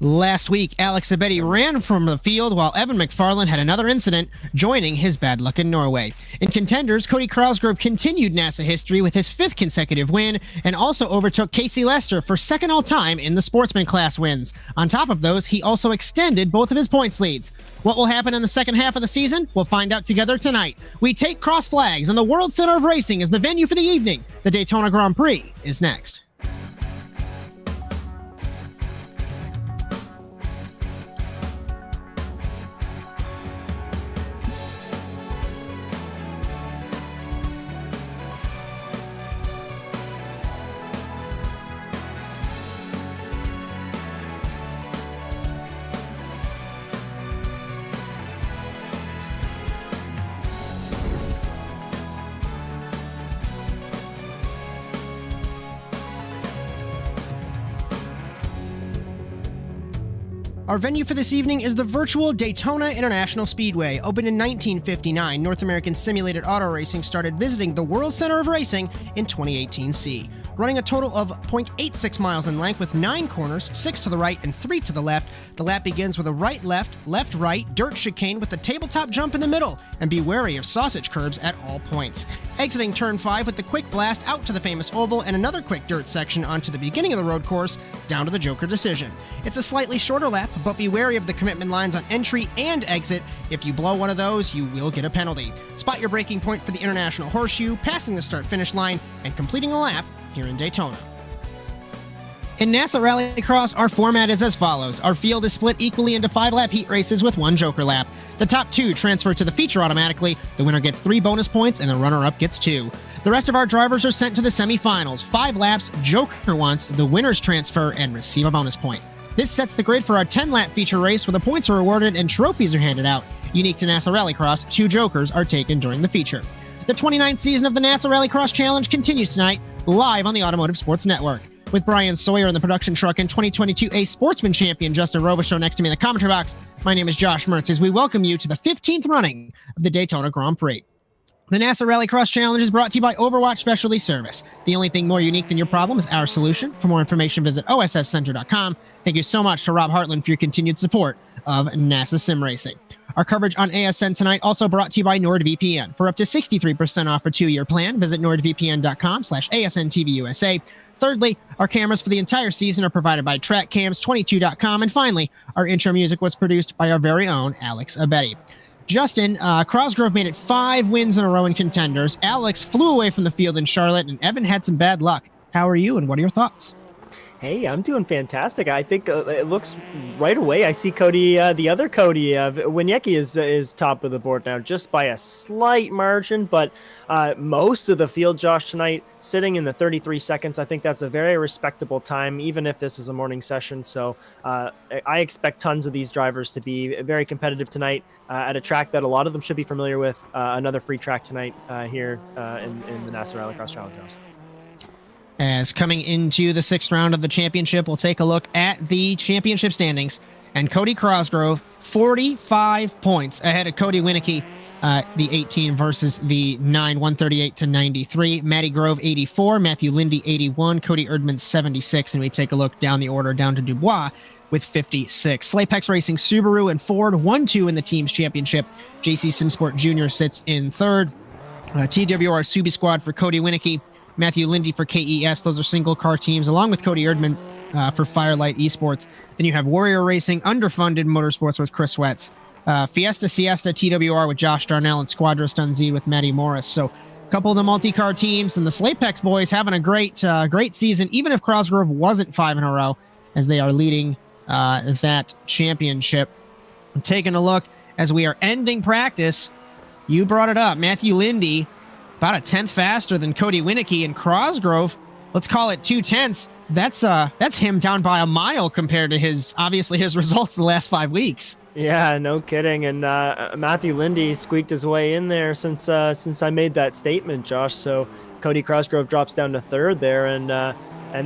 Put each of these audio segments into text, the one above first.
Last week, Alex Abedi ran from the field while Evan McFarland had another incident, joining his bad luck in Norway. In contenders, Cody Crosgrove continued NASA history with his 5th consecutive win and also overtook Casey Lester for 2nd all-time in the sportsman class wins. On top of those, he also extended both of his points leads. What will happen in the second half of the season? We'll find out together tonight. We take cross flags, and the World Center of Racing is the venue for the evening. The Daytona Grand Prix is next. Our venue for this evening is the virtual Daytona International Speedway. Opened in 1959, North American Simulated Auto Racing started visiting the World Center of Racing in 2018C. Running a total of 0.86 miles in length with 9 corners, 6 to the right and 3 to the left, the lap begins with a right-left, left-right dirt chicane with the tabletop jump in the middle, and be wary of sausage curbs at all points. Exiting turn 5 with the quick blast out to the famous oval and another quick dirt section onto the beginning of the road course, down to the Joker decision. It's a slightly shorter lap, but be wary of the commitment lines on entry and exit. If you blow one of those, you will get a penalty. Spot your braking point for the International Horseshoe, passing the start-finish line, and completing a lap here in Daytona. In NASA Rallycross, our format is as follows. Our field is split equally into 5-lap heat races with 1 Joker lap. The top 2 transfer to the feature automatically, the winner gets 3 bonus points, and the runner-up gets 2. The rest of our drivers are sent to the semifinals. 5 laps, Joker once, the winners transfer and receive a bonus point. This sets the grid for our 10-lap feature race where the points are awarded and trophies are handed out. Unique to NASA Rallycross, 2 Jokers are taken during the feature. The 29th season of the NASA Rallycross Challenge continues tonight, live on the Automotive Sports Network. With Bryan Sawyer in the production truck and 2022A Sportsman Champion Justin Robichaud next to me in the commentary box, my name is Josh Mertz as we welcome you to the 15th running of the Daytona Grand Prix. The NASA Rallycross Challenge is brought to you by Overwatch Specialty Service. The only thing more unique than your problem is our solution. For more information, visit osscenter.com. Thank you so much to Rob Hartland for your continued support of NASA Sim Racing. Our coverage on ASN tonight also brought to you by NordVPN. For up to 63% off a 2-year plan, visit nordvpn.com/ASNTVUSA. Thirdly, our cameras for the entire season are provided by TrackCams22.com. And finally, our intro music was produced by our very own Alex Abedi. Justin, Crosgrove made it 5 wins in a row in contenders. Alex flew away from the field in Charlotte, and Evan had some bad luck. How are you, and what are your thoughts? Hey, I'm doing fantastic. I think it looks right away. I see Cody, the other Cody, Wieniecki is top of the board now, just by a slight margin. But most of the field, Josh, tonight sitting in the 33 seconds. I think that's a very respectable time, even if this is a morning session. So I expect tons of these drivers to be very competitive tonight at a track that a lot of them should be familiar with. Another free track tonight here in the NASA Rallycross Challenge. As coming into the 6th round of the championship, we'll take a look at the championship standings. And Cody Crosgrove, 45 points ahead of Cody Wieniecki, the 18 versus the 9, 138-93. Matty Grove, 84. Matthew Lindy, 81. Cody Erdmann, 76. And we take a look down the order, down to Dubois with 56. Slapex Racing, Subaru, and Ford, 1-2 in the team's championship. JC Simsport Jr. sits in 3rd. TWR Subi Squad for Cody Wieniecki. Matthew Lindy for KES. Those are single car teams, along with Cody Erdmann for Firelight Esports. Then you have Warrior Racing, Underfunded Motorsports with Chris Wetz. Fiesta Siesta TWR with Josh Darnell, and Squadra Stun Z with Matty Morris. So a couple of the multi-car teams, and the Slapex boys having a great season, even if Crosgrove wasn't 5 in a row, as they are leading that championship. I'm taking a look as we are ending practice. You brought it up. Matthew Lindy, about a 10th faster than Cody Wieniecki, and Crosgrove, let's call it 2/10. That's him down by a mile compared to his results the last 5 weeks. Yeah, no kidding. And Matthew Lindy squeaked his way in there since I made that statement, Josh. So Cody Crosgrove drops down to 3rd there, and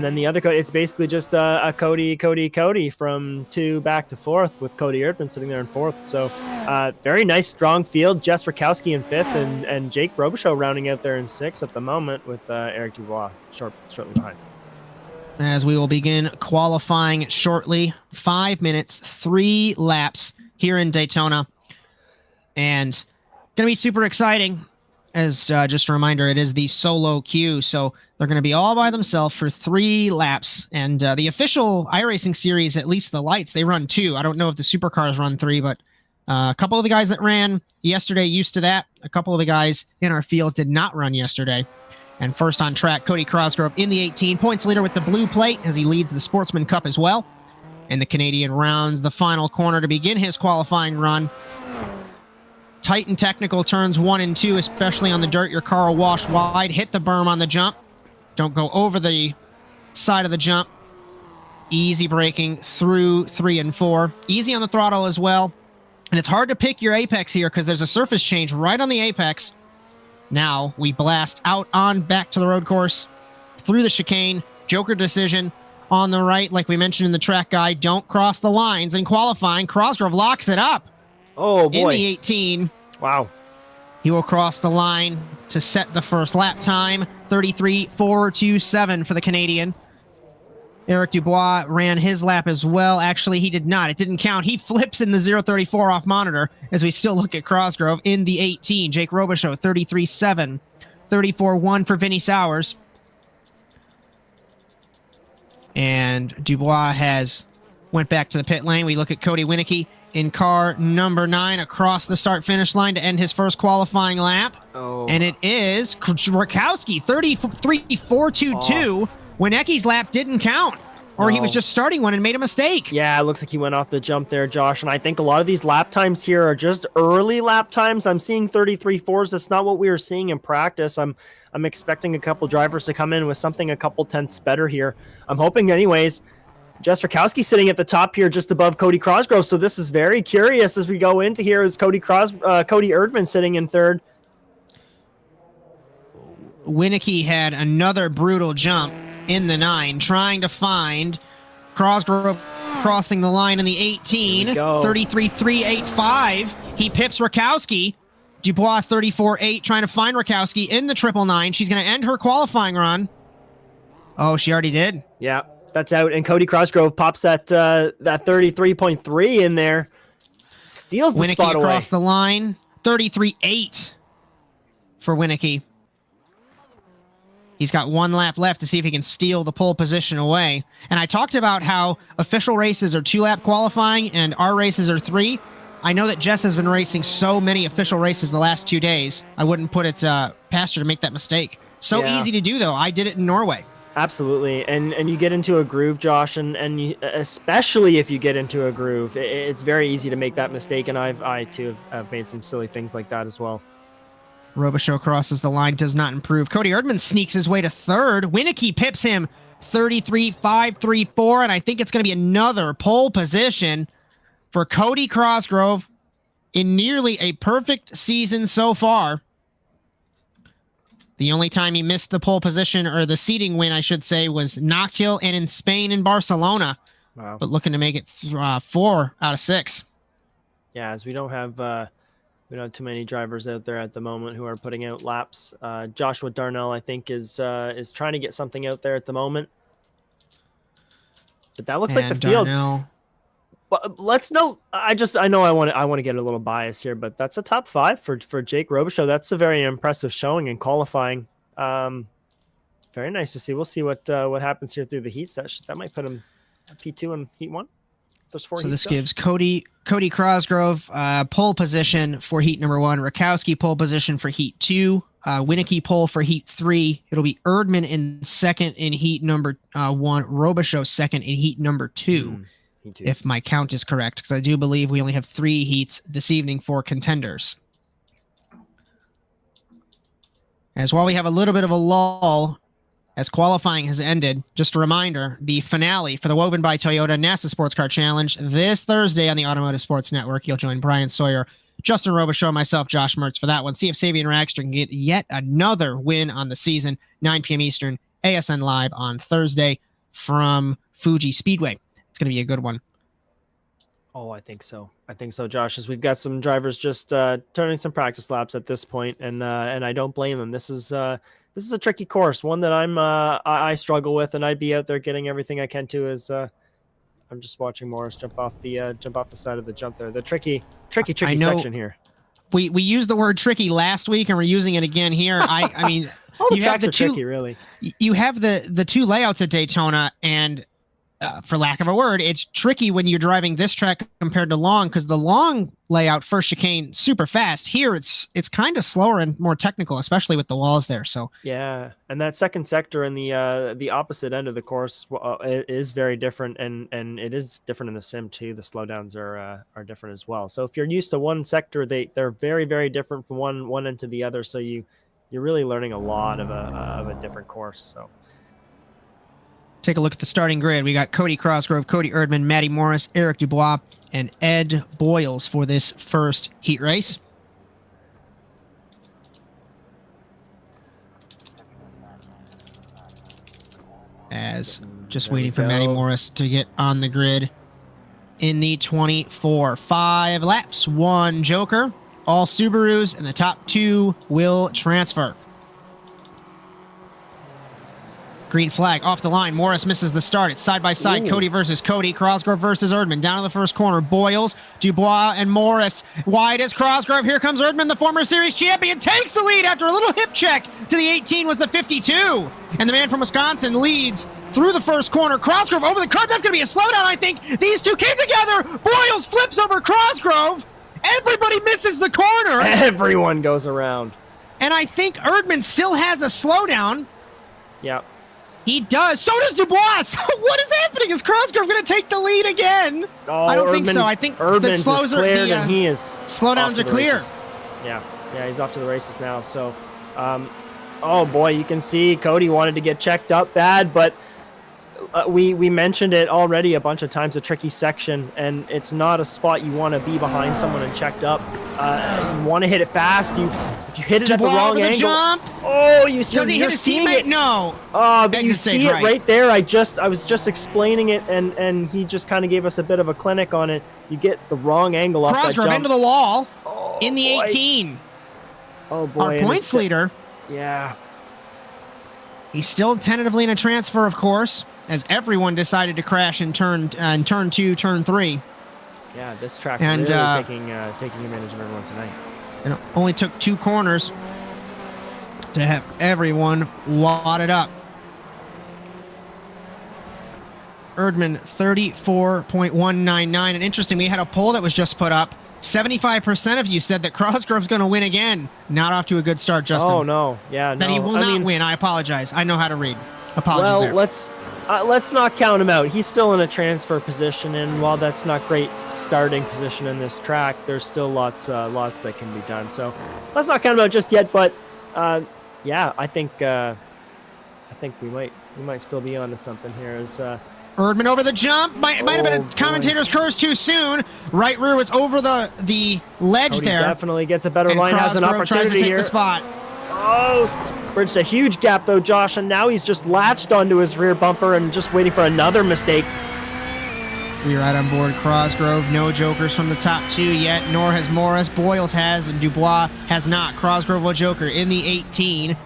then the other Cody, it's basically just a Cody from 2 back to 4th, with Cody Erdmann sitting there in 4th. So very nice, strong field. Jess Rakowski in 5th, and Jake Robichaud rounding out there in 6th at the moment, with Eric Dubois shortly behind. as we will begin qualifying shortly. 5 minutes, 3 laps here in Daytona. And going to be super exciting. As just a reminder, it is the solo queue, so they're going to be all by themselves for 3 laps. And the official iRacing series, at least the lights, they run 2. I don't know if the supercars run 3, but a couple of the guys that ran yesterday used to that. A couple of the guys in our field did not run yesterday. And first on track, Cody Cosgrove in the 18 points leader with the blue plate as he leads the Sportsman Cup as well. And the Canadian rounds the final corner to begin his qualifying run. Tight and technical turns 1 and 2, especially on the dirt. Your car will wash wide. Hit the berm on the jump. Don't go over the side of the jump. Easy braking through 3 and 4. Easy on the throttle as well. And it's hard to pick your apex here because there's a surface change right on the apex. Now we blast out on back to the road course through the chicane. Joker decision on the right, like we mentioned in the track guide. Don't cross the lines in qualifying. Cosgrove locks it up. Oh, boy. In the 18. Wow. He will cross the line to set the first lap time. 33.427 for the Canadian. Eric Dubois ran his lap as well. Actually, he did not. It didn't count. He flips in the 0.34 off monitor as we still look at Cosgrove in the 18. Jake Robichaud, 33.7. 34.1 for Vinny Sowers. And Dubois has went back to the pit lane. We look at Cody Winicky in car number 9 across the start-finish line to end his first qualifying lap. Oh. And it is Rakowski, 33.422. Winecki's lap didn't count, or he was just starting one and made a mistake. Yeah, it looks like he went off the jump there, Josh. And I think a lot of these lap times here are just early lap times. I'm seeing 33.4s. That's not what we were seeing in practice. I'm expecting a couple drivers to come in with something a couple tenths better here. I'm hoping anyways. Jess Rakowski sitting at the top here just above Cody Cosgrove. So this is very curious as we go into here. Is Cody Erdmann sitting in third? Winicky had another brutal jump in the 9, trying to find Cosgrove crossing the line in the 18. 33.385. He pips Rakowski. Dubois 34.8, trying to find Rakowski in the 999. She's going to end her qualifying run. Oh, she already did. Yeah, that's out. And Cody Cosgrove pops that 33.3 in there. Steals the Winicky spot away. across the line. 33.8 for Winicky. He's got 1 lap left to see if he can steal the pole position away. And I talked about how official races are 2-lap qualifying and our races are 3. I know that Jess has been racing so many official races the last 2 days. I wouldn't put it past her to make that mistake. So easy to do, though. I did it in Norway. Absolutely. And you get into a groove, Josh, and you, especially if you get into a groove, it's very easy to make that mistake. And I too have made some silly things like that as well. Robichaud crosses the line, does not improve. Cody Erdmann sneaks his way to third. Winicky pips him 33.534, and I think it's going to be another pole position for Cody Cosgrove in nearly a perfect season so far. The only time he missed the pole position, or the seating win, I should say, was Knockhill and in Spain and Barcelona. Wow. But looking to make it 4 out of 6. Yeah, as we don't have too many drivers out there at the moment who are putting out laps. Joshua Darnell, I think, is trying to get something out there at the moment. But that looks like the field. But let's note. I know I want to get a little bias here, but that's a top 5 for Jake Robichaud. That's a very impressive showing in qualifying. Very nice to see. We'll see what happens here through the heats. That might put him P2 in heat 1. There's 4 so heats. This gives Cody Cosgrove pole position for heat number 1. Rakowski pole position for heat 2. Winicky pole for heat 3. It'll be Erdmann in second in heat number 1. Robichaud second in heat number 2. If my count is correct, because I do believe we only have 3 heats this evening for contenders. As while we have a little bit of a lull as qualifying has ended, just a reminder, the finale for the Woven by Toyota NASA Sports Car Challenge this Thursday on the Automotive Sports Network. You'll join Bryan Sawyer, Justin Robichaud, myself, Josh Mertz for that one. See if Sabian Ragstor can get yet another win on the season. 9 p.m. Eastern, ASN Live on Thursday from Fuji Speedway. It's going to be a good one. Oh, I think so, Josh, as we've got some drivers just turning some practice laps at this point, and I don't blame them. This is this is a tricky course, one that I struggle with, and I'd be out there getting everything I can to. As I'm just watching Morris jump off the side of the jump there. The tricky section here. We used the word tricky last week, and we're using it again here. I mean, all the tracks are tricky, really. You have the two layouts at Daytona, and for lack of a word, it's tricky when you're driving this track compared to long, because the long layout, first chicane, super fast. Here, it's kind of slower and more technical, especially with the walls there. So yeah, and that second sector in the opposite end of the course is very different, and it is different in the sim too. The slowdowns are different as well. So if you're used to one sector, they're very, very different from one end to the other. So you're really learning a lot of a different course. So. Take a look at the starting grid. We got Cody Cosgrove, Cody Erdmann, Matty Morris, Eric Dubois, and Ed Boyles for this first heat race. As just waiting for Matty Morris to get on the grid in the 24. 5 laps, 1 Joker. All Subarus, and the top 2 will transfer. Green flag off the line. Morris misses the start. It's side by side. Ooh. Cody versus Cody. Cosgrove versus Erdmann. Down to the first corner. Boyles, Dubois, and Morris. Wide is Cosgrove. Here comes Erdmann, the former series champion. Takes the lead after a little hip check to the 18 was the 52. And the man from Wisconsin leads through the first corner. Cosgrove over the curb. That's going to be a slowdown, I think. These two came together. Boyles flips over Cosgrove. Everybody misses the corner. Everyone goes around. And I think Erdmann still has a slowdown. Yeah. He does. So does Dubois. What is happening? Is Cosgrove going to take the lead again? Oh, I don't think so. I think the slows are cleared, and he is slowdowns are clear. Races. Yeah, he's off to the races now. So, oh boy, you can see Cody wanted to get checked up bad, but we mentioned it already a bunch of times. A tricky section, and it's not a spot you want to be behind someone and checked up. You want to hit it fast. If you hit it Dubois at the wrong angle, jump. Oh, does he hit his teammate? It. No. But you see it right there. I was just explaining it, and he just kind of gave us a bit of a clinic on it. You get the wrong angle off that jump. Into the wall in the 18. Oh boy, our points leader. Yeah. He's still tentatively in a transfer, of course, as everyone decided to crash in turn 2, turn 3. Yeah, this track really taking advantage of everyone tonight. And it only took 2 corners to have everyone wadded up. Erdmann 34.199. And interesting, we had a poll that was just put up. 75% of you said that Cosgrove's going to win again. Not off to a good start, Justin. Oh no, yeah, no. That he will not win. I apologize. I know how to read. Apologies. Well, let's not count him out. He's still in a transfer position, and while that's not great starting position in this track, there's still lots that can be done. So let's not count him out just yet. But yeah, I think we might still be onto something here. As Erdmann over the jump. Might have been a commentator's curse too soon. Right rear was over the ledge. Cody there. Definitely gets a better line. Has an opportunity tries to take here. The spot. Oh. Bridged a huge gap though, Josh, and now he's just latched onto his rear bumper and just waiting for another mistake. We are right on board Cosgrove. No jokers from the top 2 yet, nor has Morris. Boyles has, and Dubois has not. Cosgrove will joker in the 18.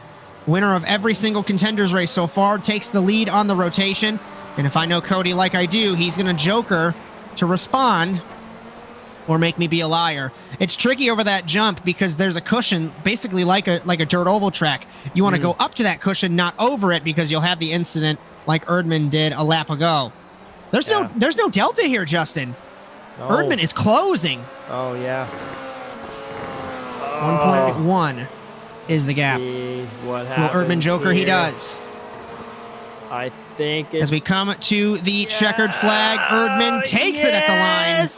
Winner of every single contenders race so far takes the lead on the rotation. And if I know Cody like I do, he's going to joker to respond or make me be a liar. It's tricky over that jump because there's a cushion, basically like a dirt oval track. You want to go up to that cushion, not over it, because you'll have the incident like Erdmann did a lap ago. There's no delta here, Justin. No. Erdmann is closing. Oh yeah. 1.1 is the gap. See what happens. Will Erdmann joker? Here. He does. I think it's... As we come to the checkered flag, Erdmann takes it at the line.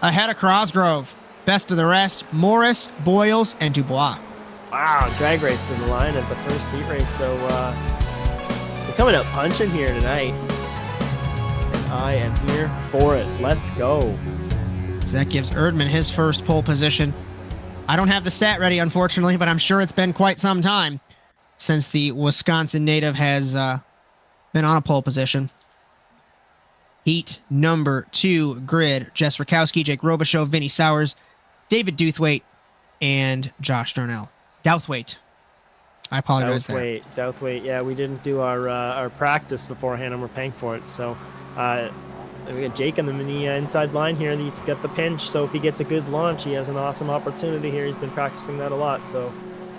Ahead of Cosgrove. Best of the rest, Morris, Boyles, and Dubois. Wow, drag race to the line at the first heat race. So we're coming out punching here tonight. And I am here for it. Let's go. So that gives Erdmann his first pole position. I don't have the stat ready, unfortunately, but I'm sure it's been quite some time since the Wisconsin native has been on a pole position. Heat number 2 grid. Jess Rakowski, Jake Robichaud, Vinny Sowers, David Douthwaite, and Josh Darnell. Douthwaite. I apologize there. Douthwaite. Yeah, we didn't do our practice beforehand, and we're paying for it. So we got Jake on the inside line here. He's got the pinch, so if he gets a good launch, he has an awesome opportunity here. He's been practicing that a lot. So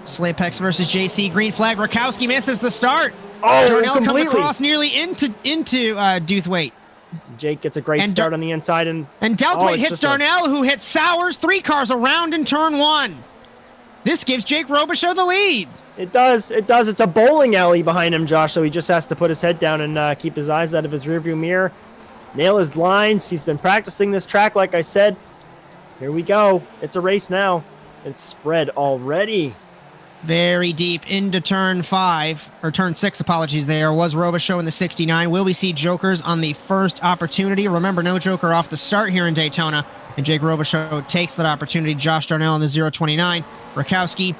Slapex versus JC. Green flag. Rakowski misses the start. Oh, Darnell completely. comes across nearly into Douthwaite. Jake gets a great start on the inside, and Douthwaite hits Darnell, who hits Sawers 3 cars around in turn 1. This gives Jake Robichaud the lead. It does. It's a bowling alley behind him, Josh, so he just has to put his head down and keep his eyes out of his rearview mirror. Nail his lines. He's been practicing this track, like I said. Here we go. It's a race now. It's spread already. Very deep into turn 5, or turn 6, apologies there, was Robichaud in the 69. Will we see jokers on the first opportunity? Remember, no joker off the start here in Daytona, and Jake Robichaud takes that opportunity. Josh Darnell in the 029. Rakowski.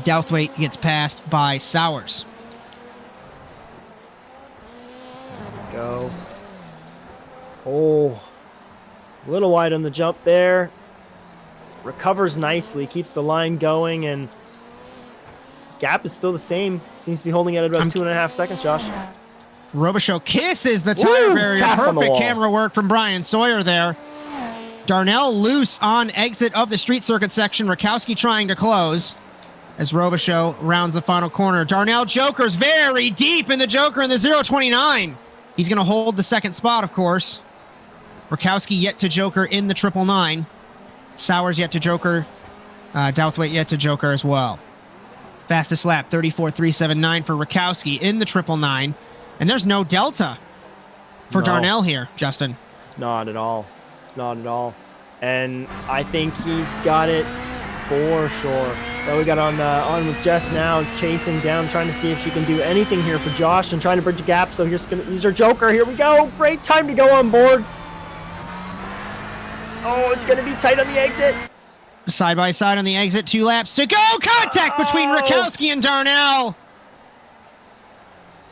Douthwaite gets passed by Sawers. Go. Oh, a little wide on the jump there. Recovers nicely, keeps the line going, and gap is still the same. Seems to be holding it at about 2.5 seconds, Josh. Robichaud kisses the tire barrier. Perfect camera work from Bryan Sawyer there. Darnell loose on exit of the street circuit section. Rakowski trying to close as Robichaud rounds the final corner. Darnell jokers very deep in the joker in the 029. He's going to hold the second spot, of course. Rakowski yet to joker in the 999. Sawers yet to joker. Douthwaite yet to joker as well. Fastest lap, 34.379 for Rakowski in the 999. And there's no delta for Darnell here, Justin. Not at all. Not at all. And I think he's got it for sure. So we got on with Jess now, chasing down, trying to see if she can do anything here for Josh and trying to bridge a gap. So here's going to use her joker. Here we go. Great time to go on board. Oh, it's going to be tight on the exit. Side by side on the exit, 2 laps to go. Contact between Rakowski and Darnell.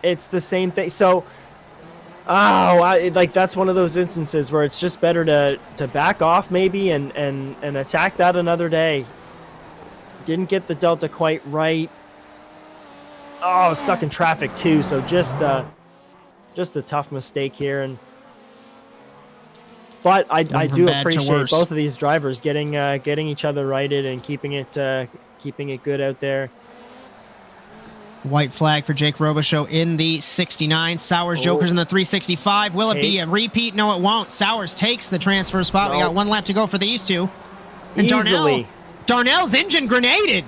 It's the same thing. So, that's one of those instances where it's just better to back off maybe and attack that another day. Didn't get the delta quite right. Oh, stuck in traffic too. So just a tough mistake here. But I do appreciate both of these drivers getting each other righted and keeping it good out there. White flag for Jake Robichaud in the 69. Sawers jokers in the 365. Will it be a repeat? No, it won't. Sawers takes the transfer spot. We got 1 lap to go for these two. And easily. Darnell's engine grenaded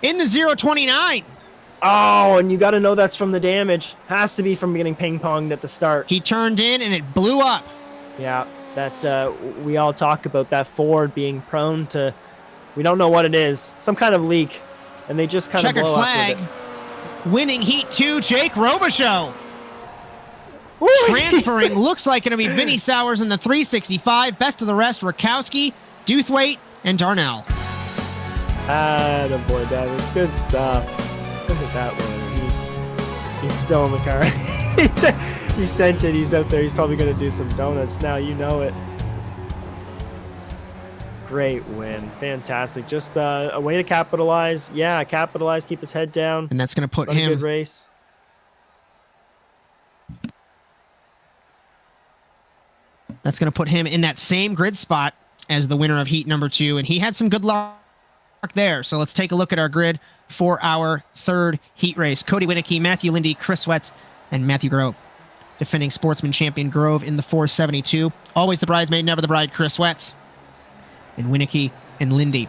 in the 029. Oh, and you got to know that's from the damage. Has to be from getting ping-ponged at the start. He turned in and it blew up. Yeah, that we all talk about that Ford being prone to, we don't know what it is, some kind of leak, and they just kind of blow flag. up with it. Winning Heat 2, Jake Robichaud. Transferring looks like it'll be Vinny Sawers in the 365. Best of the rest, Rakowski, Douthwaite, and Darnell. Attaboy, David. Good stuff. Look at that one. He's still in the car. He sent it. He's out there. He's probably going to do some donuts now. You know it. Great win. Fantastic. Just a way to capitalize. Yeah, capitalize. Keep his head down. And that's going to put Run him. A good race. That's going to put him in that same grid spot as the winner of heat number 2. And he had some good luck there. So let's take a look at our grid for our third heat race. Cody Winicky, Matthew Lindy, Chris Wetz, and Matthew Grove. Defending sportsman champion Grove in the 472. Always the bridesmaid, never the bride, Chris Wetz. And Winicky and Lindy.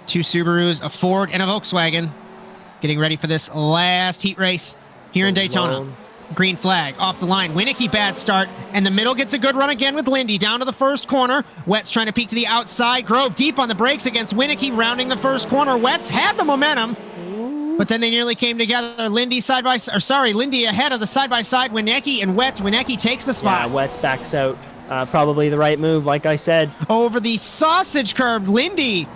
2 Subarus, a Ford, and a Volkswagen. Getting ready for this last heat race here in Daytona. Green flag off the line. Winicky bad start, and the middle gets a good run again with Lindy down to the first corner. Wetz trying to peek to the outside. Grove deep on the brakes against Winicky, rounding the first corner. Wetz had the momentum, but then they nearly came together. Lindy Lindy ahead of the side by side. Winicky and Wetz. Winicky takes the spot. Yeah, Wetz backs out. Probably the right move, like I said. Over the sausage curb, Lindy.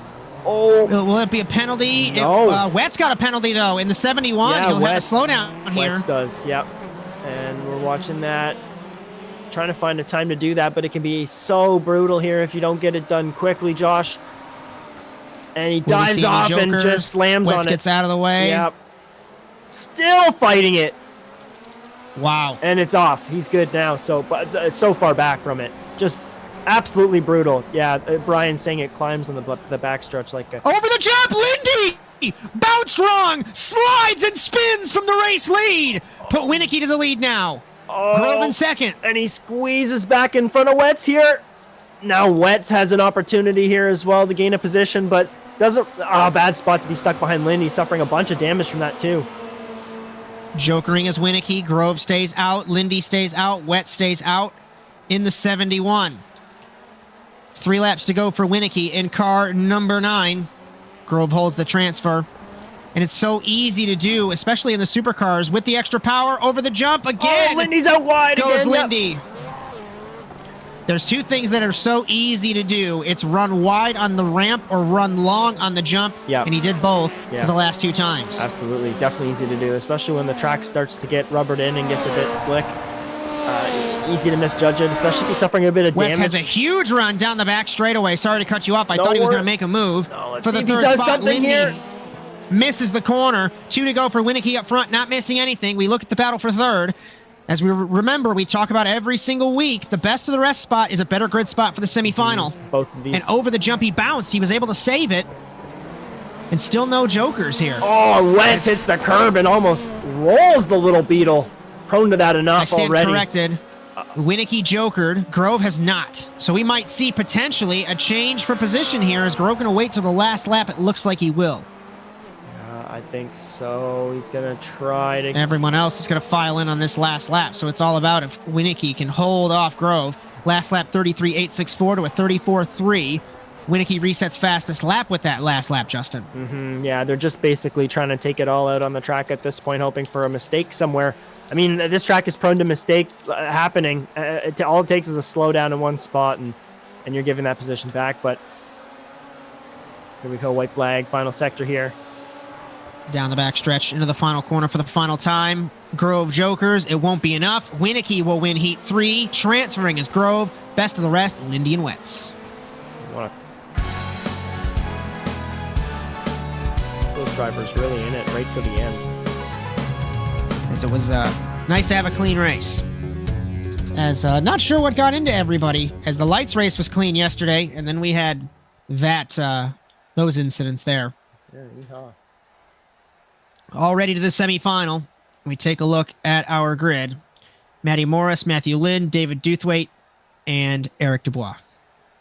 Oh, will it be a penalty? No. Wetz got a penalty though in the 71. Yeah, He'll have to slow down here. Wetz does. Yep. And we're watching that, trying to find a time to do that, but it can be so brutal here if you don't get it done quickly, Josh. And he dives off and just slams Wentz on it. gets out of the way. Yep. Still fighting it. Wow. And it's off. He's good now. So, but so far back from it. Just absolutely brutal. Yeah, Bryan saying it climbs on the backstretch like a... Over the jump, Lindy! Bounced wrong, slides and spins from the race lead. Put Winicky to the lead now. Grove in second. And he squeezes back in front of Wentz here. Now Wentz has an opportunity here as well to gain a position, but doesn't... bad spot to be stuck behind Lindy, suffering a bunch of damage from that too. Jokering as Winicky. Grove stays out. Lindy stays out. Wentz stays out in the 71. 3 laps to go for Winicky in car number 9. Grove holds the transfer. And it's so easy to do, especially in the supercars, with the extra power over the jump again. Oh, Lindy's out wide goes again. Lindy. Yep. There's 2 things that are so easy to do. It's run wide on the ramp or run long on the jump. Yep. And he did both for the last 2 times. Absolutely. Definitely easy to do, especially when the track starts to get rubbered in and gets a bit slick. Easy to misjudge it, especially if he's suffering a bit of damage. Wentz has a huge run down the back straightaway. Sorry to cut you off. I thought he was going to make a move. Let's for see the if he third does spot. something Lindy here. misses the corner. 2 to go for Winicky up front, not missing anything. We look at the battle for third. As we remember, we talk about every single week, the best of the rest spot is a better grid spot for the semifinal. Both of these. And over the jump, he bounced. He was able to save it. And still no jokers here. Oh, Wentz hits the curb and almost rolls the little beetle. Prone to that enough I stand already. corrected. Winicky jokered. Grove has not. So we might see potentially a change for position here. Is Grove going to wait till the last lap? It looks like he will. I think so. He's going to try to... Everyone else is going to file in on this last lap. So it's all about if Winicky can hold off Grove. Last lap 33.864 to a 34.3. Winicky resets fastest lap with that last lap, Justin. Yeah, they're just basically trying to take it all out on the track at this point, hoping for a mistake somewhere. I mean, this track is prone to mistake happening. All it takes is a slowdown in one spot, and you're giving that position back. But here we go, white flag, final sector here. Down the back stretch into the final corner for the final time. Grove jokers. It won't be enough. Winicky will win Heat 3. Transferring is Grove. Best of the rest, Lindy and Wentz. Those drivers really in it right to the end. As it was nice to have a clean race. As not sure what got into everybody, as the lights race was clean yesterday, and then we had that those incidents there. Yeah, yeehaw. Already to the semifinal. We take a look at our grid. Matty Morris, Matthew Lynn, David Douthwaite, and Eric Dubois.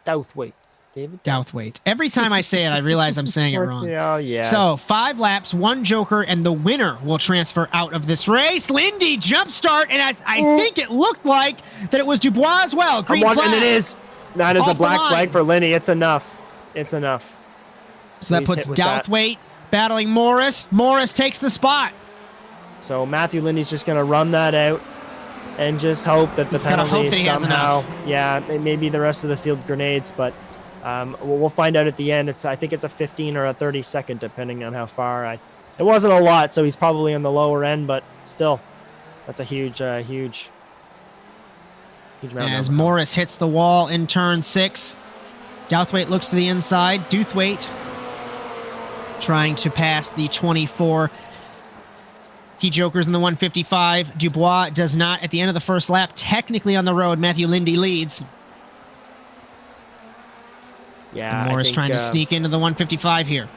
Douthwaite. David? Douthwaite. Every time I say it, I realize I'm saying it wrong. Yeah. So, 5 laps, 1 joker, and the winner will transfer out of this race. Lindy jump start, and I think it looked like that it was Dubois as well. Green flag. And it is. That is Off a the black line. flag for Lindy. It's enough. It's enough. So that Please puts hit with that. Douthwaite battling Morris. Morris takes the spot. So Matthew Lindy's just going to run that out and just hope that the He's gotta hope penalty that he has somehow, enough. yeah, maybe the rest of the field grenades, but we'll find out at the end. I think it's a 15 or a 30 second, depending on how far. It wasn't a lot, so he's probably on the lower end, but still, that's a huge amount. As Morris hits the wall in turn 6. Douthwaite looks to the inside. Douthwaite trying to pass the 24. He jokers in the 155. Dubois does not at the end of the first lap. Technically on the road, Matthew Lindy leads. Yeah, And Morris trying to sneak into the 155 here.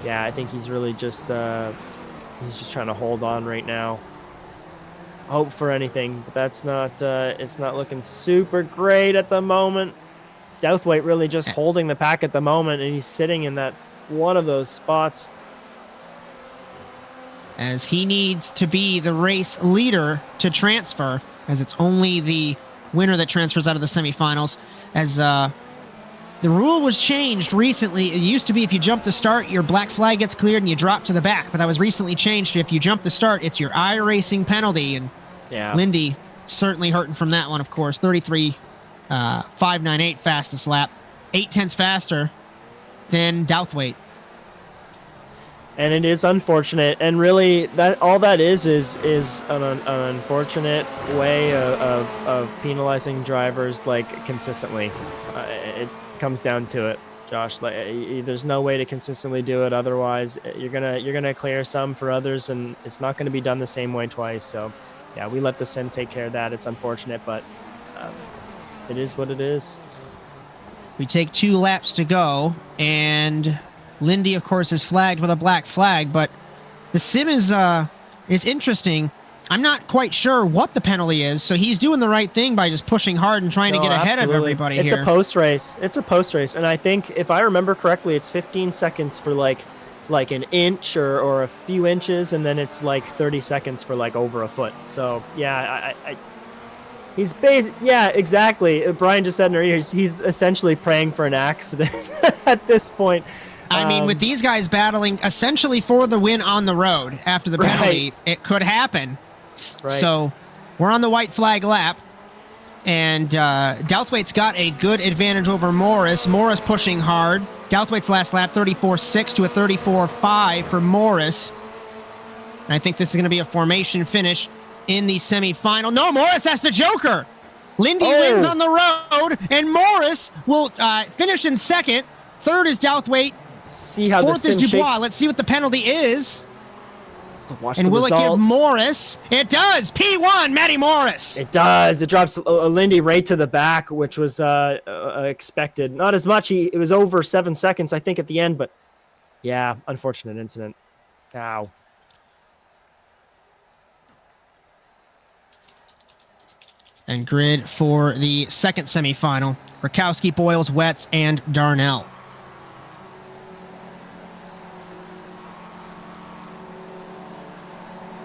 Yeah, I think he's really just he's just trying to hold on right now. Hope for anything, but that's not it's not looking super great at the moment. Douthwaite really just holding the pack at the moment, and he's sitting in that one of those spots. As he needs to be the race leader to transfer, as it's only the winner that transfers out of the semifinals. As the rule was changed recently. It used to be if you jump the start, your black flag gets cleared and you drop to the back. But that was recently changed to if you jump the start, it's your iRacing penalty. And Yeah. Lindy certainly hurting from that one, of course. 33.598 fastest lap. 0.8 faster than Douthwaite. And it is unfortunate, and really that all that is an unfortunate way of penalizing drivers like consistently. It comes down to it. Josh. Like, there's no way to consistently do it. Otherwise, you're gonna clear some for others, and it's not going to be done the same way twice. So, yeah, we let the sim take care of that. It's unfortunate, but it is what it is. We take 2 laps to go, and Lindy, of course, is flagged with a black flag, but the sim is interesting. I'm not quite sure what the penalty is, so he's doing the right thing by just pushing hard and trying to get ahead of everybody here. It's a post race. It's a post race, and I think if I remember correctly, it's 15 seconds for like an inch or a few inches, and then it's like 30 seconds for like over a foot. So yeah, he's yeah, exactly. Bryan just said in her ear, he's essentially praying for an accident at this point. I mean, with these guys battling essentially for the win on the road after the penalty, it could happen. Right. So we're on the white flag lap, and Douthwaite's got a good advantage over Morris. Morris pushing hard. Douthwaite's last lap, 34.6 to a 34.5 for Morris. And I think this is going to be a formation finish in the semifinal. No, Morris has to joker. Lindy wins on the road, and Morris will finish in second. Third is Douthwaite. See how Fourth the sim is Dubois. shakes. Let's see what the penalty is. Watch and the will results. It give Morris? It does. P1, Matty Morris. It does. It drops Lindy right to the back, which was expected. Not as much. It was over 7 seconds, I think, at the end. But, yeah, unfortunate incident. Ow. And grid for the second semifinal. Rakowski, Boyles, Wetz, and Darnell.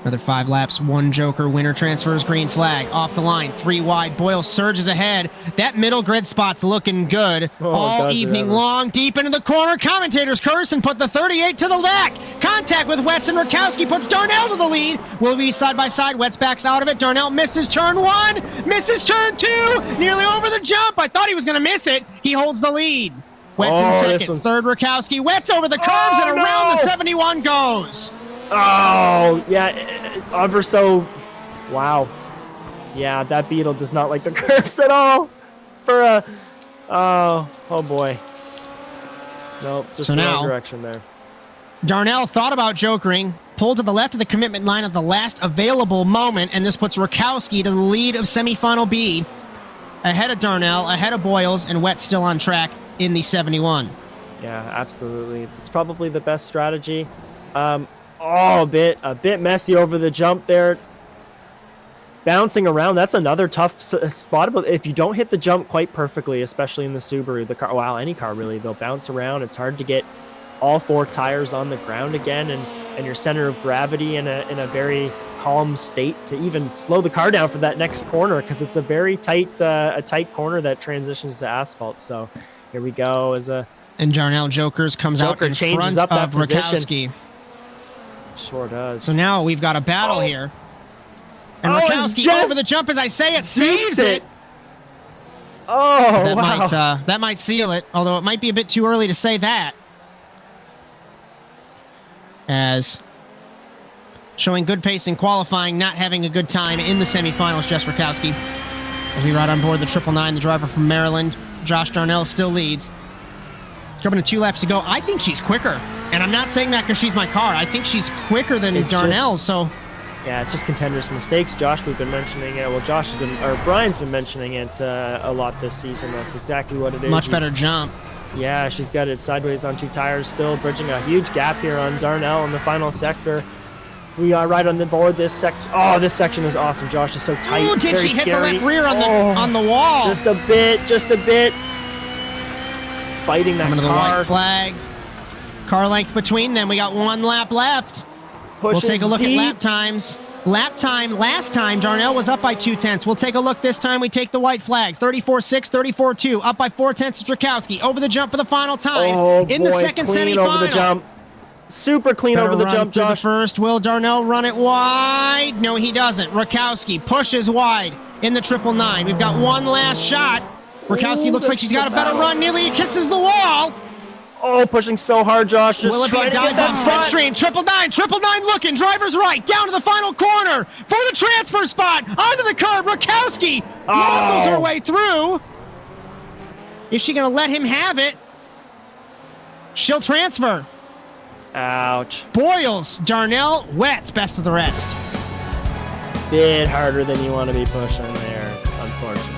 Another 5 laps, 1 joker, winner transfers, green flag, off the line, 3 wide, Boyle surges ahead. That middle grid spot's looking good all evening long, deep into the corner. Commentators curse and put the 38 to the back. Contact with Wetz, and Rakowski puts Darnell to the lead. Will be side by side, Wetz backs out of it. Darnell misses turn 1, misses turn 2, nearly over the jump. I thought he was going to miss it. He holds the lead. Wetz in second, third Rakowski. Wetz over the curves and around the 71 goes. Oh, yeah, Averso, wow. Yeah, that Beetle does not like the curves at all. For a, oh boy. Nope, just the wrong direction there. Darnell thought about jokering, pulled to the left of the commitment line at the last available moment, and this puts Rakowski to the lead of semifinal B, ahead of Darnell, ahead of Boyles, and Wetz still on track in the 71. Yeah, absolutely. It's probably the best strategy. A bit messy over the jump there. Bouncing around, that's another tough spot. But if you don't hit the jump quite perfectly, especially in the Subaru, the car, wow, any car really, they'll bounce around. It's hard to get all 4 tires on the ground again, and your center of gravity in a very calm state to even slow the car down for that next corner, because it's a very tight corner that transitions to asphalt. So here we go and Darnell jokers comes out in front up of that Rakowski. Sure does. So now we've got a battle here. And Rakowski over the jump, as I say it, saves it. Oh, that might seal it, although it might be a bit too early to say that. As showing good pace in qualifying, not having a good time in the semifinals, Jess Rakowski. As we ride on board the 999, the driver from Maryland, Josh Darnell still leads. Coming to 2 laps to go. I think she's quicker. And I'm not saying that because she's my car. I think she's quicker than Darnell, so... Yeah, it's just contenders' mistakes. Josh, we've been mentioning it. Well, Bryan's been mentioning it a lot this season. That's exactly what it is. Much better jump. Yeah, she's got it sideways on 2 tires still, bridging a huge gap here on Darnell in the final sector. We are right on the board this section. Oh, this section is awesome. Josh is so tight. Ooh, did she hit the left rear on the wall? Just a bit. Fighting that Coming to the car. white flag. Car length between them. We got 1 lap left. We'll take a look at lap times. Lap time last time, Darnell was up by 0.2. We'll take a look this time. We take the white flag. 34.6, 34.2. Up by 0.4 to Rakowski. Over the jump for the final time. In the second semifinal. Over the jump. Super clean over the jump, Josh. The first. Will Darnell run it wide? No, he doesn't. Rakowski pushes wide in the 999. We've got 1 last shot. Rakowski looks like she's got a better run. Nearly kisses the wall. Oh, pushing so hard, Josh. Just will it be a dive bomb slipstream? 999 looking. Driver's right. Down to the final corner for the transfer spot. Onto the curb. Rakowski muscles her way through. Is she going to let him have it? She'll transfer. Ouch. Boyles, Darnell, Wetz, best of the rest. Bit harder than you want to be pushing there, unfortunately.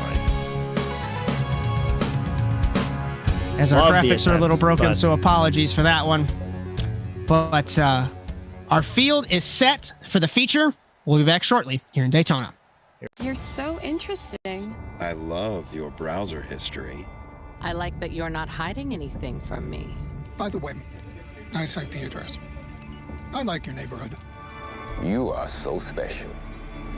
As our Love the graphics are a little attempt, broken, but- so apologies for that one. But our field is set for the feature. We'll be back shortly here in Daytona. You're so interesting. I love your browser history. I like that you're not hiding anything from me. By the way, nice IP address. I like your neighborhood. You are so special.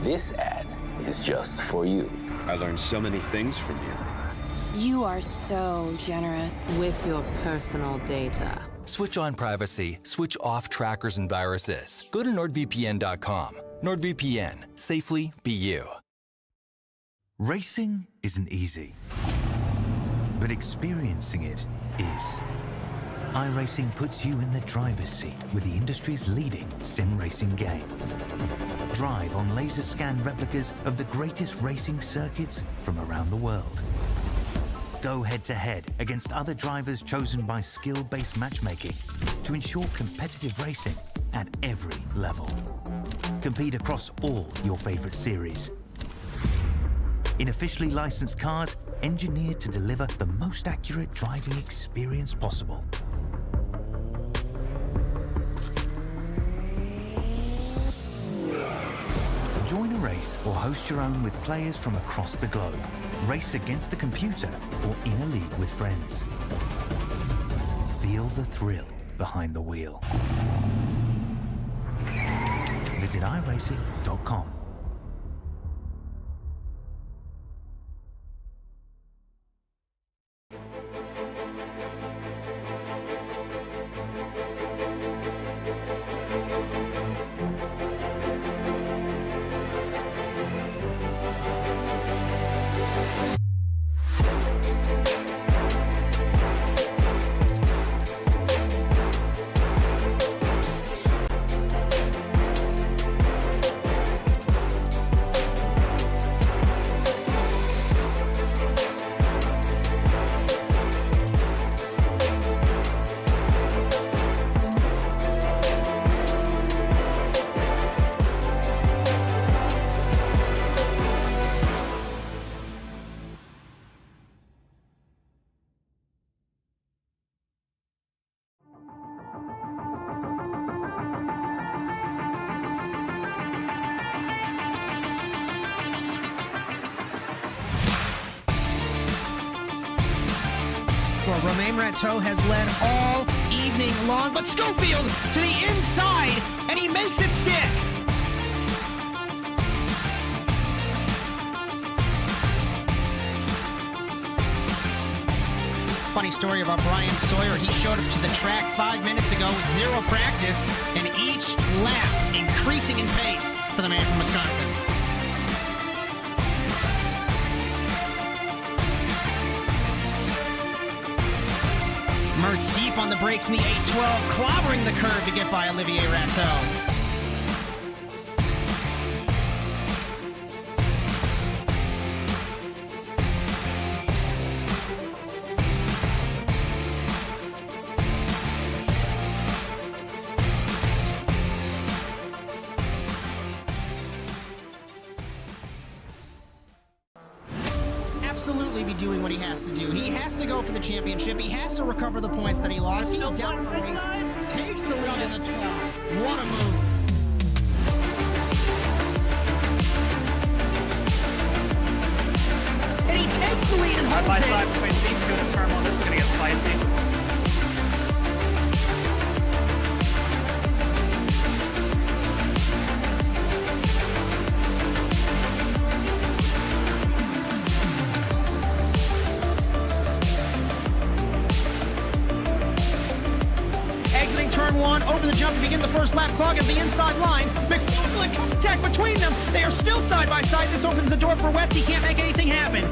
This ad is just for you. I learned so many things from you. You are so generous. With your personal data. Switch on privacy, switch off trackers and viruses. Go to nordvpn.com. NordVPN. Safely be you. Racing isn't easy, but experiencing it is. iRacing puts you in the driver's seat with the industry's leading sim racing game. Drive on laser scan replicas of the greatest racing circuits from around the world. Go head-to-head against other drivers chosen by skill-based matchmaking to ensure competitive racing at every level. Compete across all your favorite series. In officially licensed cars, engineered to deliver the most accurate driving experience possible. Join a race or host your own with players from across the globe. Race against the computer or in a league with friends. Feel the thrill behind the wheel. Visit iRacing.com. Well, Romain Rateau has led all evening long, but Schofield to the inside, and he makes it stick. Funny story about Bryan Sawyer. He showed up to the track 5 minutes ago with zero practice, and each lap increasing in pace for the man from Wisconsin. Mertz deep on the brakes in the 812, clobbering the curve to get by Olivier Rateau. Absolutely be doing what he has to do. He has to go for the championship. He has to recover the points that he lost. He's down the race, takes the lead in the 12. What a move. And he takes the lead and holds Side by it. side between these two in turn one. This is going to get spicy. Turn one, over the jump to begin the first lap, clog at the inside line. McFarland contact between them. They are still side by side. This opens the door for Wetz. He can't make anything happen.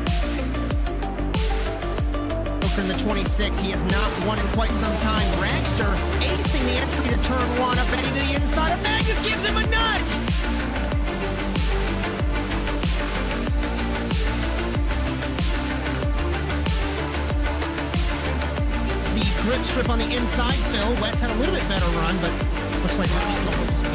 Over in the 26, he has not won in quite some time. Dragster acing the entry to turn one, up heading to the inside. And Magnus gives him a nudge. Grip strip on the inside Phil. Wetz had a little bit better run, but looks like Mertz will hold the spot.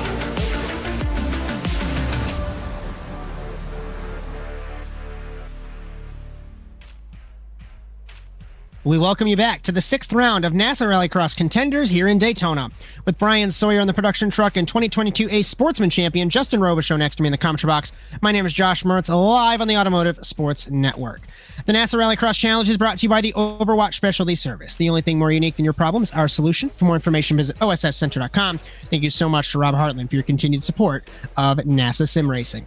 We welcome you back to the 6th round of NASA Rallycross Contenders here in Daytona. With Bryan, Sawyer on the production truck, and 2022 Ace Sportsman Champion Justin Robichaud next to me in the commentary box. My name is Josh Mertz, live on the Automotive Sports Network. The NASA Rallycross Challenge is brought to you by the Overwatch Specialty Service. The only thing more unique than your problem is our solution. For more information, visit osscenter.com. Thank you so much to Rob Hartland for your continued support of NASA Sim Racing.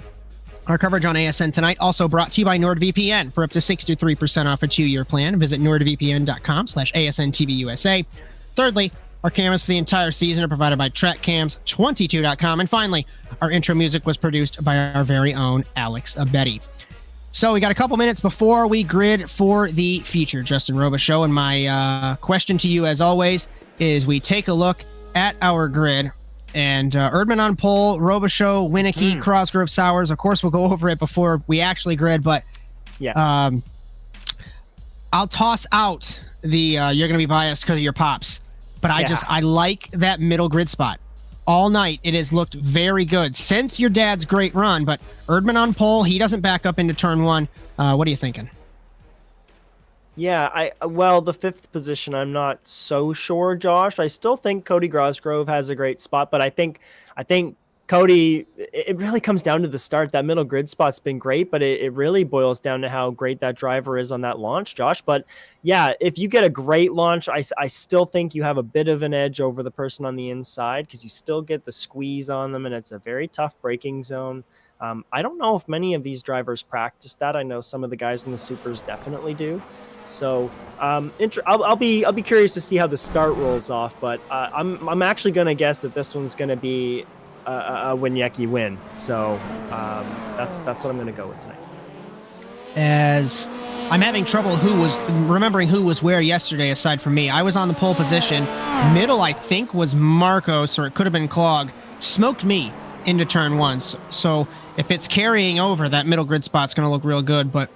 Our coverage on ASN tonight also brought to you by NordVPN. For up to 63% off a 2-year plan, visit nordvpn.com/ASNTVUSA. Thirdly, our cameras for the entire season are provided by TrackCams22.com. And finally, our intro music was produced by our very own Alex Abetti. So we got a couple minutes before we grid for the feature, Justin Robichaud. And my question to you, as always, is we take a look at our grid. And Erdmann on pole, Robichaud, Winicky, Cosgrove, Sawyer. Of course, we'll go over it before we actually grid, but yeah, I'll toss out the you're going to be biased because of your pops. But I like that middle grid spot. All night, it has looked very good since your dad's great run. But Erdmann on pole, he doesn't back up into turn one. What are you thinking? Yeah, well, the 5th position, I'm not so sure, Josh. I still think Cody Cosgrove has a great spot, but I think Cody, it really comes down to the start. That middle grid spot's been great, but it really boils down to how great that driver is on that launch, Josh. But yeah, if you get a great launch, I still think you have a bit of an edge over the person on the inside because you still get the squeeze on them, and it's a very tough braking zone. I don't know if many of these drivers practice that. I know some of the guys in the supers definitely do. So I'll be curious to see how the start rolls off, but I'm actually going to guess that this one's going to be a Winicky win. So that's what I'm going to go with tonight. As I'm having trouble remembering who was where yesterday aside from me. I was on the pole position. Middle, I think, was Marcos, or it could have been Clog. Smoked me into turn one. So if it's carrying over, that middle grid spot's going to look real good, but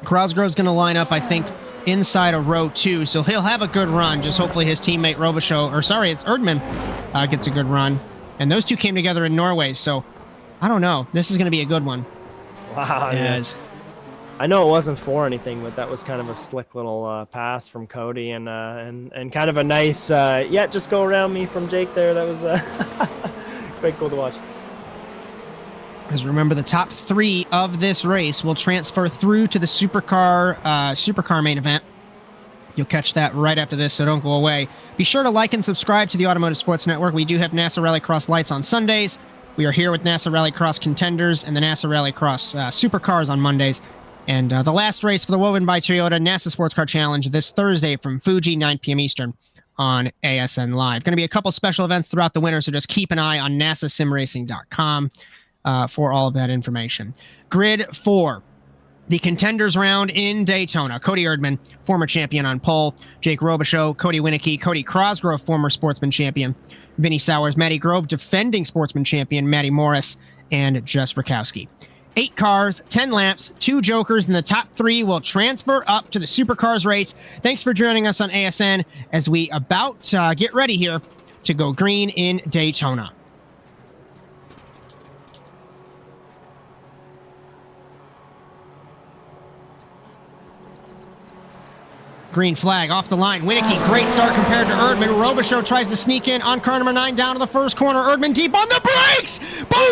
Cosgrove's going to line up, I think, inside of row 2, so he'll have a good run. Just hopefully his teammate it's Erdmann, gets a good run. And those two came together in Norway, so I don't know. This is going to be a good one. Wow. Yes. I know it wasn't for anything, but that was kind of a slick little pass from Cody and kind of a nice, just go around me from Jake there. That was quite cool to watch. Because remember, the top 3 of this race will transfer through to the supercar main event. You'll catch that right after this, so don't go away. Be sure to like and subscribe to the Automotive Sports Network. We do have NASA Rallycross lights on Sundays. We are here with NASA Rallycross Contenders and the NASA Rallycross Supercars on Mondays. And the last race for the Woven by Toyota NASA Sports Car Challenge this Thursday from Fuji, 9 p.m. Eastern on ASN Live. Going to be a couple special events throughout the winter, so just keep an eye on nasasimracing.com. For all of that information. Grid 4, the contenders round in Daytona. Cody Erdmann, former champion on pole. Jake Robichaud, Cody Winicky, Cody Cosgrove, former sportsman champion. Vinny Sawyer, Matty Grove, defending sportsman champion. Matty Morris, and Jess Rakowski. 8 cars, 10 laps, 2 jokers, and the top 3 will transfer up to the Supercars race. Thanks for joining us on ASN as we get ready here to go green in Daytona. Green flag off the line. Winicky, great start compared to Erdmann. Robichaud tries to sneak in on car number 9 down to the first corner. Erdmann deep on the brakes!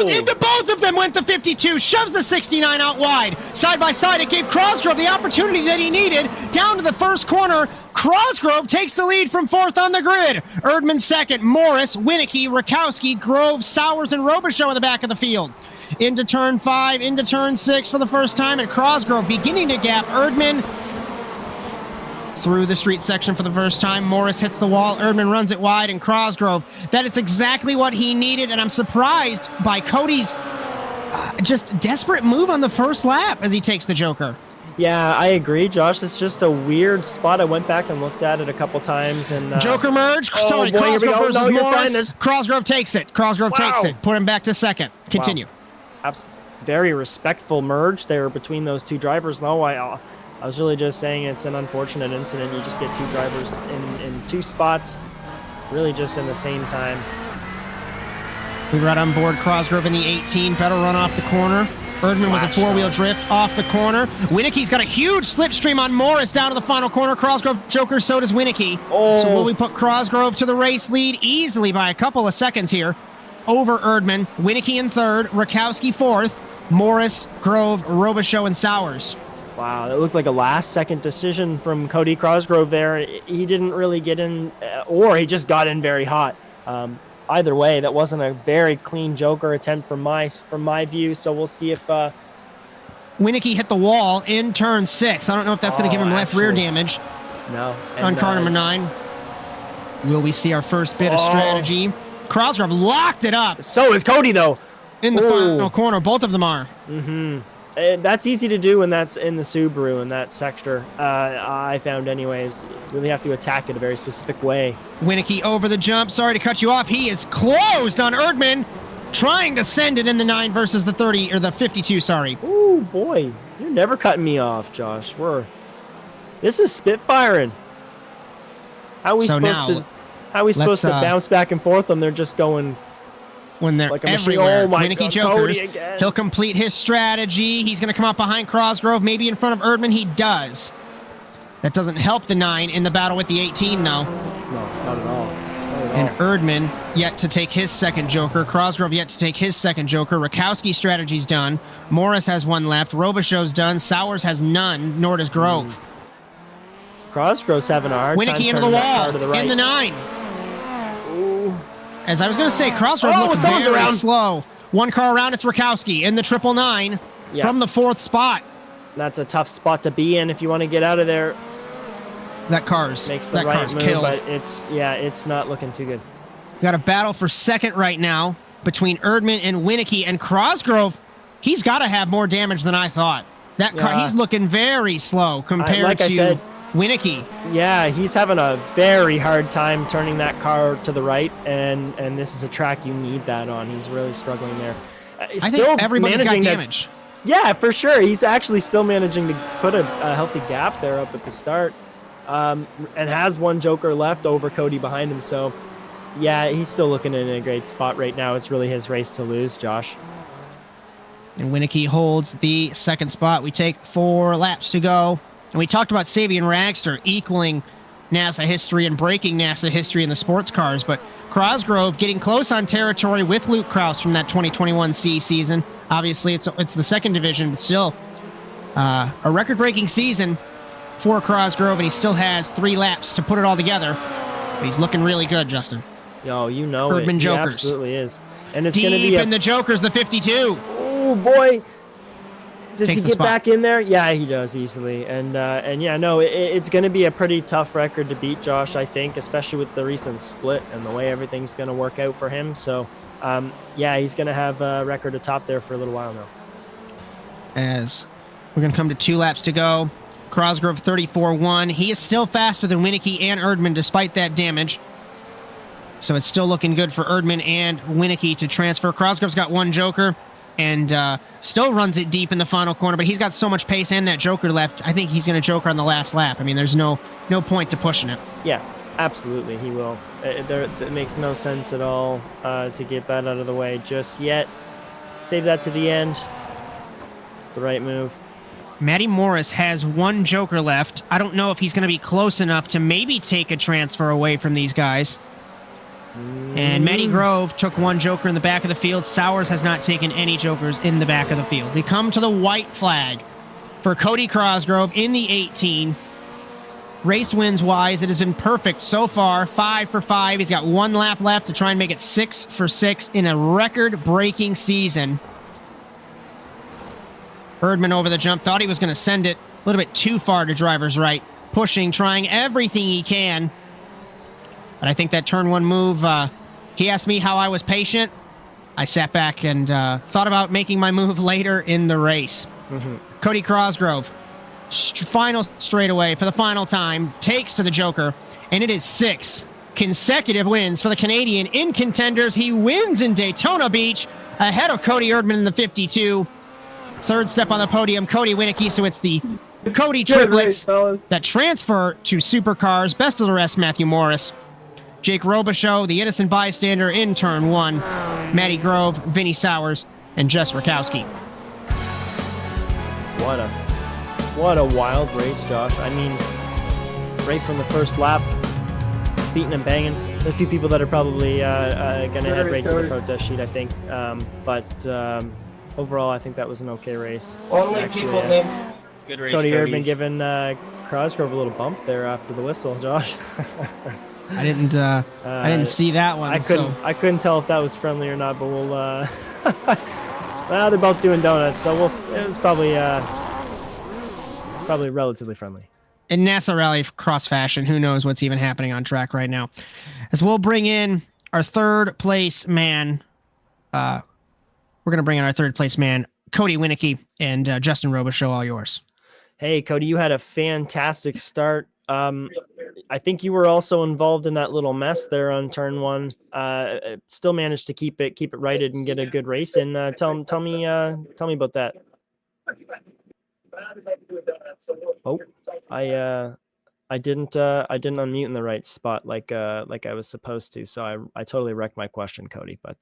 Into both of them went the 52, shoves the 69 out wide. Side by side, it gave Cosgrove the opportunity that he needed. Down to the first corner. Cosgrove takes the lead from 4th on the grid. Erdmann 2nd, Morris, Winicky, Rakowski, Grove, Sawyer, and Robichaud in the back of the field. Into turn 5, into turn 6 for the first time, and Cosgrove beginning to gap Erdmann through the street section for the first time. Morris hits the wall. Erdmann runs it wide, and Cosgrove. That is exactly what he needed, and I'm surprised by Cody's just desperate move on the first lap as he takes the joker. Yeah, I agree, Josh. It's just a weird spot. I went back and looked at it a couple times. And joker merge. Cosgrove versus Morris. Cosgrove takes it. Cosgrove takes it. Put him back to 2nd. Continue. Very respectful merge there between those two drivers. No, I was really just saying it's an unfortunate incident. You just get two drivers in two spots, really just in the same time. We right on board Cosgrove in the 18. Better run off the corner. Erdmann with a four-wheel drift off the corner. Winicki's got a huge slipstream on Morris down to the final corner. Cosgrove joker, so does Winicki. So will we put Cosgrove to the race lead easily by a couple of seconds here over Erdmann. Winicki in third, Rakowski fourth, Morris, Grove, Robichaud, and Sawyer. Wow, that looked like a last-second decision from Cody Cosgrove there. He didn't really get in, or he just got in very hot. Either way, that wasn't a very clean joker attempt from my view. So we'll see if Winicki hit the wall in turn 6. I don't know if that's going to give him left rear damage. No. On car number 9. Will we see our first bit of strategy? Cosgrove locked it up. So is Cody, though. In the final corner, both of them are. That's easy to do when that's in the Subaru in that sector. I found anyways. You really have to attack it a very specific way. Winicki over the jump. Sorry to cut you off. He is closed on Erdmann, trying to send it in the 9 versus the 30 or the 52. Sorry. Ooh boy, you're never cutting me off, Josh. This is spitfiring. How are we supposed to bounce back and forth when they're just going? When they're like everywhere. Oh my Winicki God, jokers. Cody again. He'll complete his strategy. He's going to come up behind Cosgrove, maybe in front of Erdmann. He does. That doesn't help the 9 in the battle with the 18, though. No, not at all. And Erdmann yet to take his second joker. Cosgrove yet to take his second joker. Rakowski's strategy's done. Morris has one left. Robichaud's done. Sawyer has none, nor does Grove. Cosgrove's having a hard time Winicki into the wall, in the 9. As I was going to say, Cosgrove looks very slow. One car around, it's Rakowski in the 999 from the 4th spot. That's a tough spot to be in if you want to get out of there. That car's makes the right move, killed. But it's not looking too good. Got a battle for second right now between Erdmann and Winicki, and Cosgrove. He's got to have more damage than I thought. That car, he's looking very slow compared to Winicki. Yeah, he's having a very hard time turning that car to the right, and this is a track you need that on. He's really struggling there. I think everybody's got damage. Yeah, for sure. He's actually still managing to put a healthy gap there up at the start, and has one joker left over Cody behind him. So, yeah, he's still looking in a great spot right now. It's really his race to lose, Josh. And Winicki holds the second spot. We take 4 laps to go. And we talked about Sabian Ragster equaling NASA history and breaking NASA history in the sports cars, but Cosgrove getting close on territory with Luke Krause from that 2021C season. Obviously, it's the second division, but still a record-breaking season for Cosgrove, and he still has 3 laps to put it all together. But he's looking really good, Justin. Yo, you know Erdmann it. Jokers. He absolutely is. And it's deep going to be in the Jokers, the 52. Oh, boy. Does Takes he the get spot. back in there? Yeah, he does easily. And yeah, no, it's going to be a pretty tough record to beat, Josh, I think, especially with the recent split and the way everything's going to work out for him. So, yeah, he's going to have a record atop there for a little while now. As we're going to come to 2 laps to go. Cosgrove 34-1. He is still faster than Winicki and Erdmann despite that damage. So it's still looking good for Erdmann and Winicki to transfer. Cosgrove's got 1 joker and still runs it deep in the final corner, but he's got so much pace and that joker left. I think he's going to joker on the last lap. I mean, there's no point to pushing it. Yeah, absolutely, he will. It makes no sense at all to get that out of the way just yet. Save that to the end. It's the right move. Matty Morris has 1 joker left. I don't know if he's going to be close enough to maybe take a transfer away from these guys. And Matty Grove took 1 joker in the back of the field. Sawyer has not taken any jokers in the back of the field. We come to the white flag for Cody Cosgrove in the 18. Race wins wise, it has been perfect so far. 5 for 5. He's got 1 lap left to try and make it 6 for 6 in a record-breaking season. Erdmann over the jump. Thought he was going to send it a little bit too far to driver's right. Pushing, trying everything he can. But I think that turn 1 move, he asked me how I was patient. I sat back and thought about making my move later in the race. Cody Cosgrove, final straightaway for the final time, takes to the joker, and it is 6 consecutive wins for the Canadian in contenders. He wins in Daytona Beach ahead of Cody Erdmann in the 52. Third step on the podium, Cody Winicki, so it's the Cody Good race, triplets fellas. that transfer to supercars. Best of the rest, Matthew Morris. Jake Robichaud, the innocent bystander in turn 1. Matty Grove, Vinny Sowers, and Jess Rakowski. What a wild race, Josh. I mean, right from the first lap, beating and banging. There's a few people that are probably going to head right to the protest sheet, I think. But overall, I think that was an okay race. Only Actually, people named. Good race, Cody Erdmann giving Crosgrove a little bump there after the whistle, Josh. I didn't see that one. I couldn't tell if that was friendly or not, but we'll. Well, they're both doing donuts, so it was probably relatively friendly. In NASA Rallycross fashion, who knows what's even happening on track right now? As we'll bring in our third place man. We're going to bring in our third place man, Cody Winicky and Justin Robichaud, all yours. Hey, Cody, you had a fantastic start. I think you were also involved in that little mess there on turn 1. Still managed to keep it righted and get a good race. And tell me about that. Oh, I didn't unmute in the right spot like I was supposed to. So I totally wrecked my question, Cody. But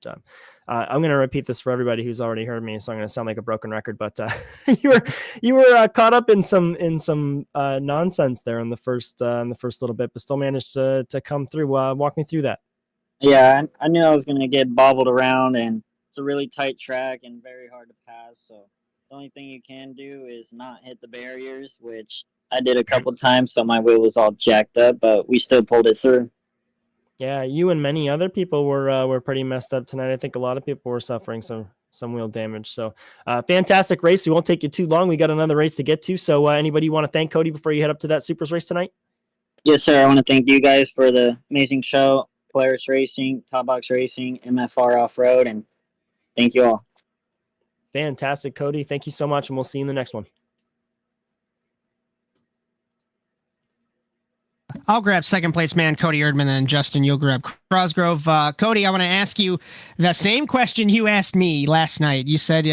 I'm going to repeat this for everybody who's already heard me, so I'm going to sound like a broken record. But you were caught up in some nonsense there in the first little bit, but still managed to come through. Walk me through that. Yeah, I knew I was going to get bobbled around, and it's a really tight track and very hard to pass. So the only thing you can do is not hit the barriers, which I did a couple times, so my wheel was all jacked up, but we still pulled it through. Yeah, you and many other people were pretty messed up tonight. I think a lot of people were suffering some wheel damage. So fantastic race. We won't take you too long. We got another race to get to. So anybody you want to thank, Cody, before you head up to that Supers race tonight? Yes, sir. I want to thank you guys for the amazing show, Polaris Racing, Top Box Racing, MFR Off-Road, and thank you all. Fantastic, Cody. Thank you so much, and we'll see you in the next one. I'll grab second place man Cody Erdmann, and Justin, you'll grab Crosgrove. Cody, I want to ask you the same question you asked me last night. You said,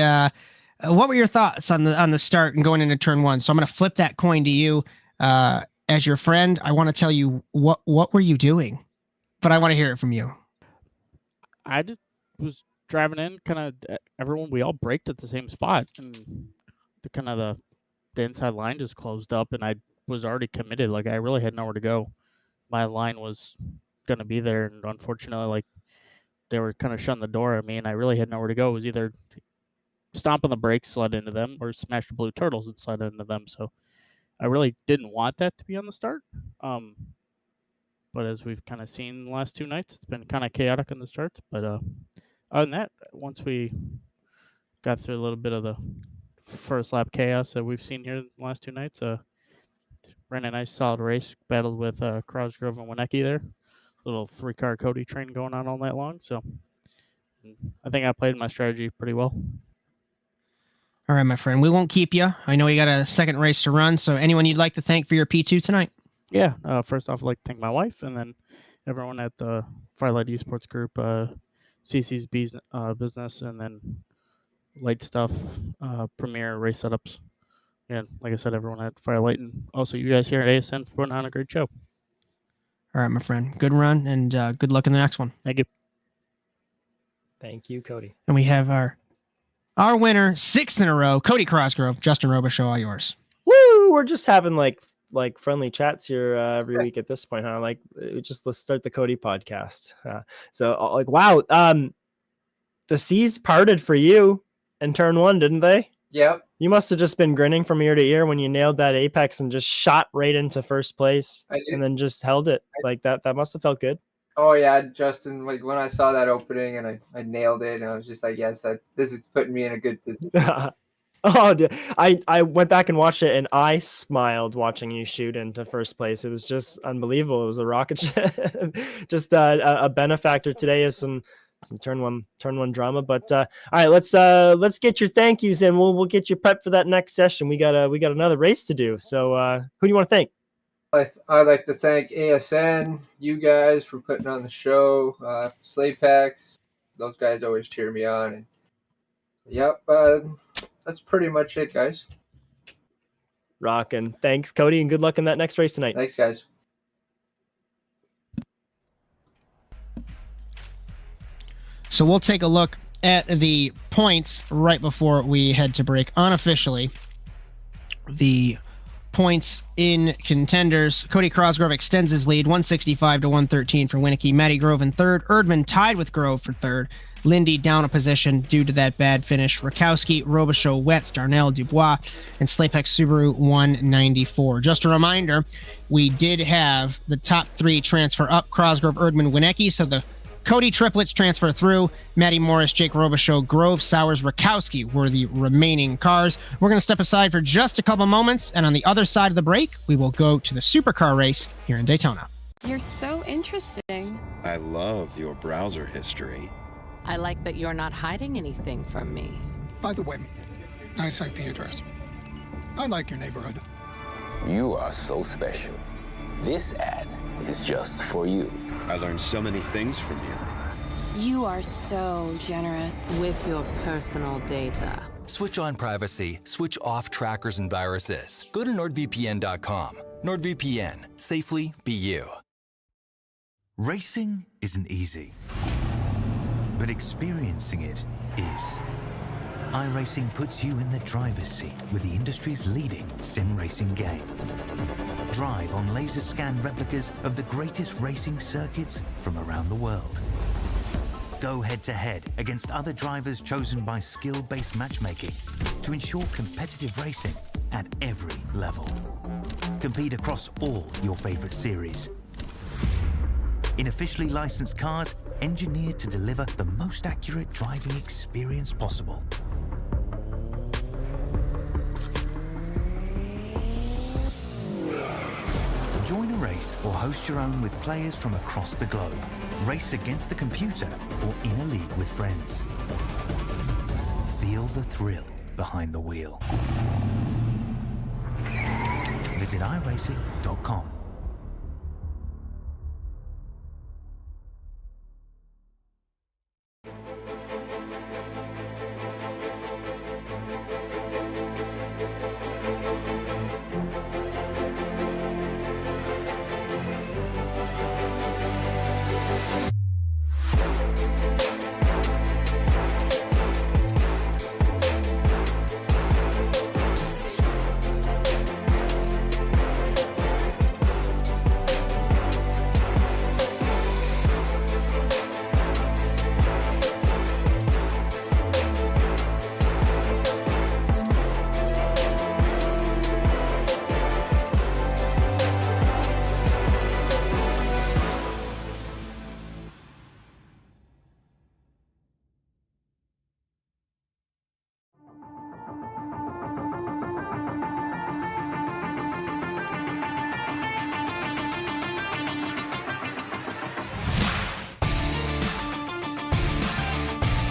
what were your thoughts on the start and going into turn 1? So I'm going to flip that coin to you. As your friend, I want to tell you what were you doing? But I want to hear it from you. I just was driving in, we all braked at the same spot, and the inside line just closed up, and I was already committed. Like, I really had nowhere to go. My line was going to be there, and unfortunately, they were kind of shutting the door at me, and I really had nowhere to go. It was either stomp on the brakes, slide into them, or smash the blue turtles and slide into them. So I really didn't want that to be on the start. But as we've kind of seen the last 2 nights, it's been kind of chaotic in the starts. But other than that, once we got through a little bit of the first lap chaos that we've seen here the last 2 nights, ran a nice solid race, battled with Crosgrove and Winecki there. Little 3-car Cody train going on all night long. So I think I played my strategy pretty well. All right, my friend, we won't keep you. I know you got a second race to run, so anyone you'd like to thank for your P2 tonight? Yeah, first off, I'd like to thank my wife, and then everyone at the Firelight Esports Group, CC's business, and then Light Stuff, Premier Race Setups. And like I said, everyone at Firelight, and also you guys here at ASN for putting on a great show. All right, my friend. Good run, and good luck in the next one. Thank you. Thank you, Cody. And we have our winner, 6th in a row, Cody Crosgrove. Justin Robichaud, all yours. Woo! We're just having like friendly chats here every week at this point, huh? Let's start the Cody podcast. Wow. The seas parted for you in turn 1, didn't they? Yep. You must have just been grinning from ear to ear when you nailed that apex and just shot right into first place and then just held it. That must have felt good. Oh yeah, Justin, when I saw that opening and I nailed it, and I was just like, yes, this is putting me in a good position. I went back and watched it, and I smiled watching you shoot into first place. It was just unbelievable. It was a rocket ship. Just a benefactor today is some turn one drama. But all right, let's get your thank yous in. We'll get you prepped for that next session. We got another race to do. So who do you want to thank? I'd like to thank ASN, you guys, for putting on the show. Slave Packs, those guys always cheer me on. And yep, that's pretty much it, guys. Rockin'. Thanks, Cody, and good luck in that next race tonight. Thanks, guys. So we'll take a look at the points right before we head to break. Unofficially, the points in contenders: Cody Crosgrove extends his lead, 165 to 113 for Winicky. Matty Grove in third. Erdmann tied with Grove for third. Lindy down a position due to that bad finish. Rakowski, Robichaud, Wetz, Darnell, Dubois, and Slapex Subaru 194. Just a reminder, we did have the top three transfer up: Crosgrove, Erdmann, Winicky. So the Cody triplets transfer through. Matty Morris, Jake Robichaud, Grove, Sowers, Rakowski were the remaining cars. We're going to step aside for just a couple moments, and on the other side of the break, we will go to the supercar race here in Daytona. You're so interesting. I love your browser history. I like that you're not hiding anything from me. By the way, nice IP address. I like your neighborhood. You are so special. This ad is just for you. I learned so many things from you. You are so generous. With your personal data. Switch on privacy, switch off trackers and viruses. Go to NordVPN.com. NordVPN. Safely be you. Racing isn't easy, but experiencing it is. iRacing puts you in the driver's seat with the industry's leading sim racing game. Drive on laser scan replicas of the greatest racing circuits from around the world. Go head-to-head against other drivers chosen by skill-based matchmaking to ensure competitive racing at every level. Compete across all your favorite series. In officially licensed cars, engineered to deliver the most accurate driving experience possible. Join a race or host your own with players from across the globe. Race against the computer or in a league with friends. Feel the thrill behind the wheel. Visit iRacing.com.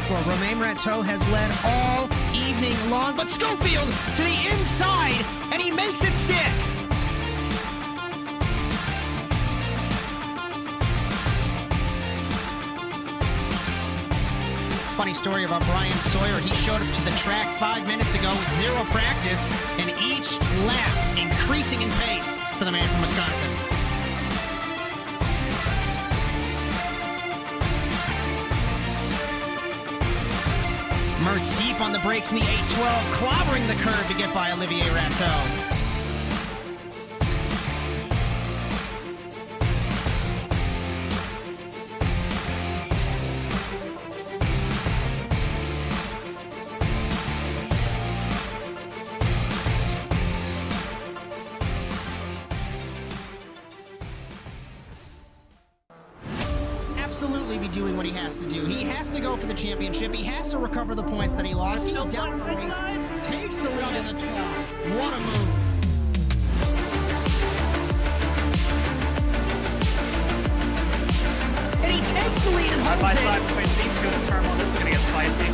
Well, Romain Rateau has led all evening long, but Schofield to the inside, and he makes it stick. Funny story about Bryan Sawyer. He showed up to the track 5 minutes ago with zero practice, and each lap increasing in pace for the man from Wisconsin. Mertz deep on the brakes in the 812, clobbering the curve to get by Olivier Rateau. Absolutely be doing what he has to do. He has to go for the championship. He has to recover the points that he lost. He's down the race, takes the lead in the 12. What a move. And he takes the lead and holds it. Side between these two and Terminal. This is going to get spicy.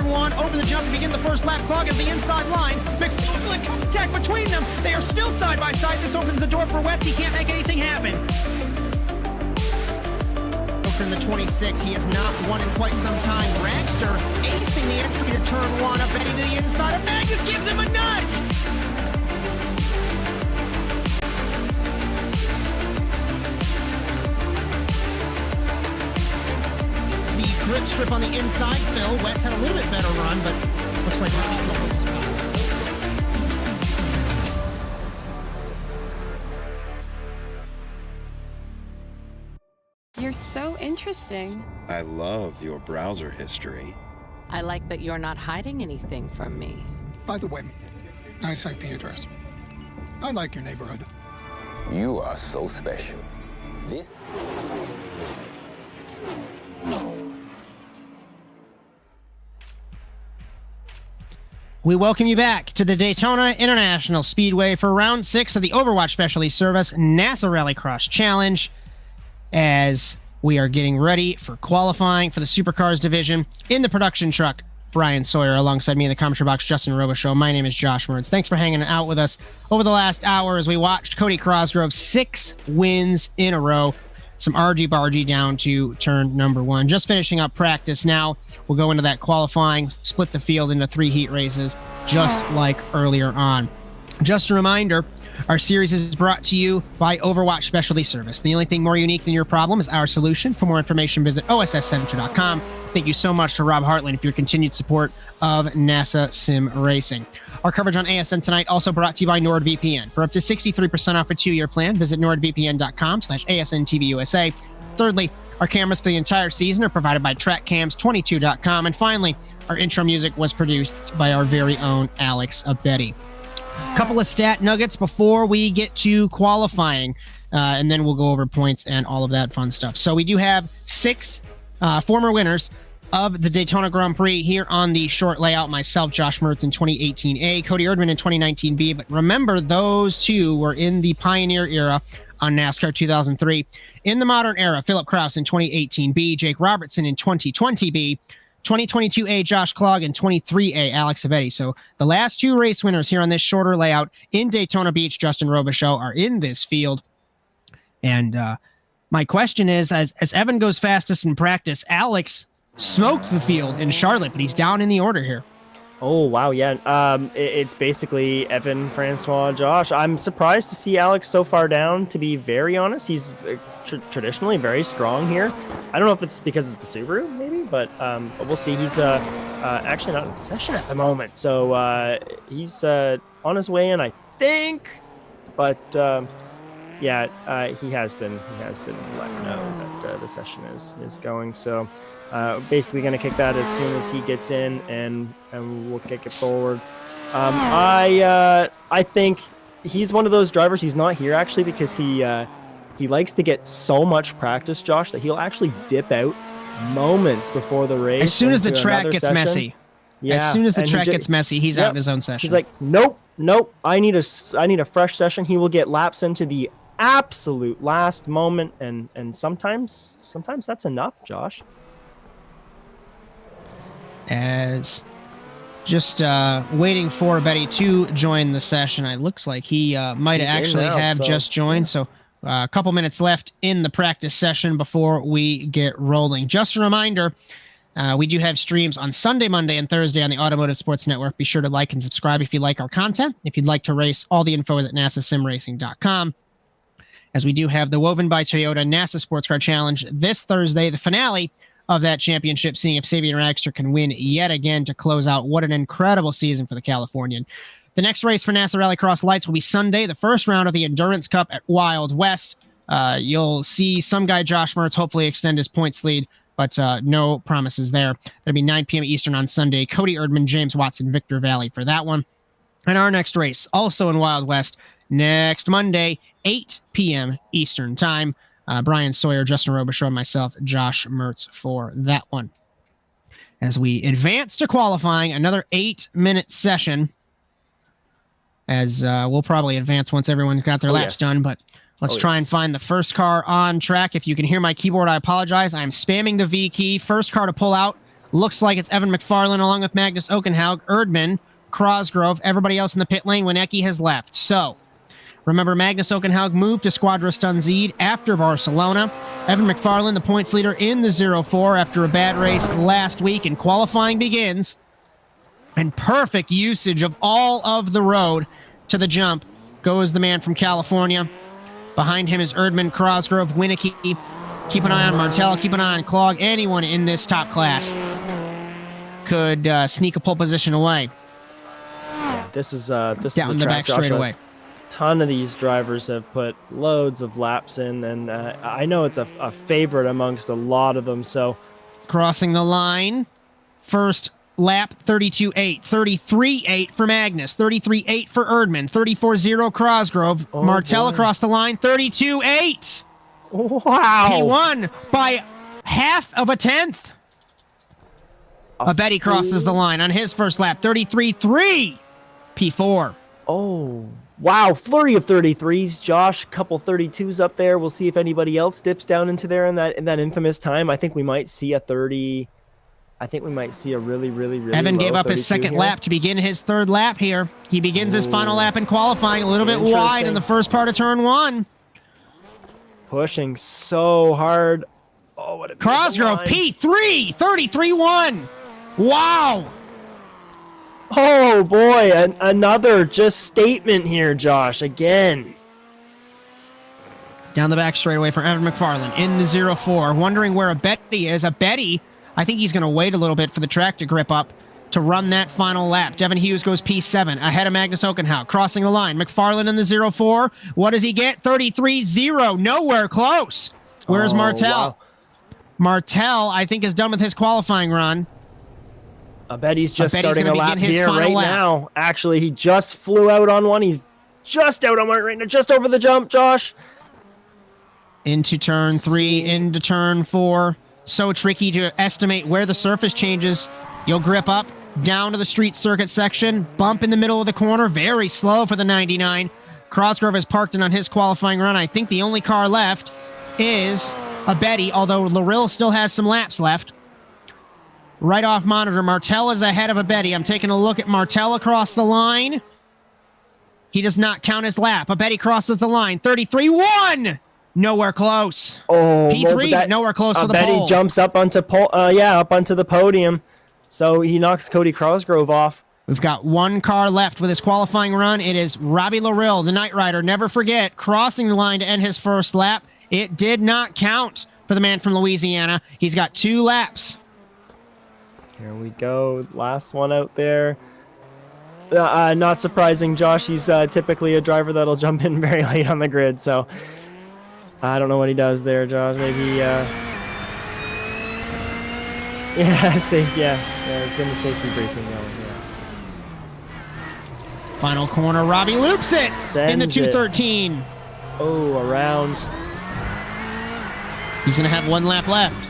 turn one, over the jump to begin the first lap. Clog at the inside line. McFarland contact between them. They are still side by side. This opens the door for Wetz. He can't make anything happen. Over in the 26, he has not won in quite some time. Dragster acing the entry to turn one, up Eddie to the inside. And Magnus gives him a nudge. The grip strip on the inside, Phil. Wetz had a little bit better run, but looks like Ronnie's going for the spot. You're so interesting. I love your browser history. I like that you're not hiding anything from me. By the way, nice IP address. I like your neighborhood. You are so special. This... We welcome you back to the Daytona International Speedway for round 6 of the Overwatch Specialty Service NASA Rallycross Challenge, as we are getting ready for qualifying for the Supercars division. In the production truck, Bryan Sawyer, alongside me in the commentary box, Justin Robichaud. My name is Josh Mertz. Thanks for hanging out with us over the last hour as we watched Cody Crossgrove 6 wins in a row. Some argy-bargy down to turn number 1. Just finishing up practice now. We'll go into that qualifying, split the field into 3 heat races, just like earlier on. Just a reminder, our series is brought to you by Overwatch Specialty Service. The only thing more unique than your problem is our solution. For more information, visit osscenter.com. Thank you so much to Rob Hartland for your continued support of NASA Sim Racing. Our coverage on ASN tonight also brought to you by NordVPN. For up to 63% off a 2-year plan, visit nordvpn.com/ASNTVUSA. Thirdly, our cameras for the entire season are provided by TrackCams22.com. And finally, our intro music was produced by our very own Alex Abetti. Couple of stat nuggets before we get to qualifying, and then we'll go over points and all of that fun stuff. So we do have 6 former winners of the Daytona Grand Prix here on the short layout. Myself, Josh Mertz in 2018A, Cody Erdmann in 2019B. But remember, those two were in the Pioneer era on NASCAR 2003. In the modern era, Philip Kraus in 2018B, Jake Robertson in 2020B, 2022A, Josh Clog, and 23A, Alex Abetti. So the last 2 race winners here on this shorter layout in Daytona Beach, Justin Robichaud, are in this field. And my question is, as Evan goes fastest in practice, Alex smoked the field in Charlotte, but he's down in the order here. Oh, wow, yeah. It's basically Evan, Francois, Josh. I'm surprised to see Alex so far down, to be very honest. He's traditionally very strong here. I don't know if it's because it's the Subaru, maybe, but we'll see. He's actually not in session at the moment, so he's on his way in, I think. But yeah, he has been let know that the session is going. So basically going to kick that as soon as he gets in, and we'll kick it forward. I think he's one of those drivers. He's not here actually because he likes to get so much practice, Josh, that he'll actually dip out moments before the race. As soon as the track gets messy. Yeah. As soon as the track gets messy, he's out in his own session. He's like, nope. I need a fresh session. He will get laps into the absolute last moment, and sometimes that's enough, Josh. As just waiting for Betty to join the session, it looks like he might actually have just joined. So a couple minutes left in the practice session before we get rolling. Just a reminder, we do have streams on Sunday, Monday, and Thursday on the Automotive Sports Network. Be sure to like and subscribe if you like our content. If you'd like to race, all the info is at nasasimracing.com. As we do have the Woven by Toyota NASA Sports Car Challenge this Thursday, the finale of that championship, seeing if Sabian Ragster can win yet again to close out what an incredible season for the Californian. The next race for NASA Rallycross Lights will be Sunday, the first round of the Endurance Cup at Wild West. You'll see some guy, Josh Mertz, hopefully extend his points lead, but no promises there. That'll be 9 p.m. Eastern on Sunday. Cody Erdmann, James Watson, Victor Valley for that one. And our next race, also in Wild West, next Monday, 8 p.m. Eastern time. Bryan Sawyer, Justin Robichaud, and myself, Josh Mertz, for that one. As we advance to qualifying, another 8-minute session, as we'll probably advance once everyone's got their laps done, but let's try and find the first car on track. If you can hear my keyboard, I apologize. I'm spamming the V key. First car to pull out Looks like it's Evan McFarlane along with Magnus Okenhaug, Erdmann, Crosgrove, everybody else in the pit lane. Wieniecki has left. So, remember, Magnus Okenhaug moved to Squadra Stunzede after Barcelona. Evan McFarlane, the points leader in the 0-4 after a bad race last week, and qualifying begins. And perfect usage of all of the road to the jump goes the man from California. Behind him is Erdmann, Crosgrove, Wieniecki. Keep an eye on Martel, keep an eye on Clog. Anyone in this top class could sneak a pole position away. This is down the back Josh, straightaway. Ton of these drivers have put loads of laps in, and I know it's a favorite amongst a lot of them. So, crossing the line, first lap 32.8, 33.8 for Magnus, 33.8 for Erdmann, 34.0 Crosgrove. Martel across the line, 32.8. Wow! He won by half of a tenth. Betty crosses the line on his first lap, 33.3 P4. Oh. Wow, flurry of 33s, Josh. Couple 32s up there. We'll see if anybody else dips down into there in that infamous time. I think we might see a 30. I think we might see a really Evan low gave up his second lap to begin his third lap here. He begins his final lap in qualifying, a little bit wide in the first part of turn 1. Pushing so hard. Oh, what a Crosgrove P3, 33.1. Wow. Oh boy, another just statement here, Josh, again. Down the back straightaway for Evan McFarlane in the 0-4, wondering where a Betty is. A Betty, I think he's going to wait a little bit for the track to grip up to run that final lap. Devin Hughes goes P7, ahead of Magnus Okenhaug, crossing the line. McFarlane in the 0-4. What does he get? 33.0, nowhere close. Where's Martel? Wow. Martel, I think, is done with his qualifying run. I bet he's just starting a lap his here final right lap. now. Actually, he just flew out on one. He's just out on one right now, just over the jump, Josh. Into turn 3, into turn 4. So tricky to estimate where the surface changes. You'll grip up, down to the street circuit section, bump in the middle of the corner, very slow for the 99. Crosgrove has parked in on his qualifying run. I think the only car left is a Betty, although Larill still has some laps left. Right off monitor, Martel is ahead of a Betty. I'm taking a look at Martel across the line. He does not count his lap. A Betty crosses the line. 33.1! Nowhere close. Oh, P3, nowhere close for the Betty pole. jumps up onto up onto the podium. So he knocks Cody Crosgrove off. We've got one car left with his qualifying run. It is Robbie Larill, the Knight Rider. Never forget, crossing the line to end his first lap. It did not count for the man from Louisiana. He's got 2 laps. Here we go. Last one out there. Not surprising, Josh. He's typically a driver that'll jump in very late on the grid. So I don't know what he does there, Josh. Maybe, yeah, safe. Yeah, it's gonna safety briefing going. Yeah. Final corner, Robbie loops it in the 213. Oh, around. He's gonna have 1 lap left.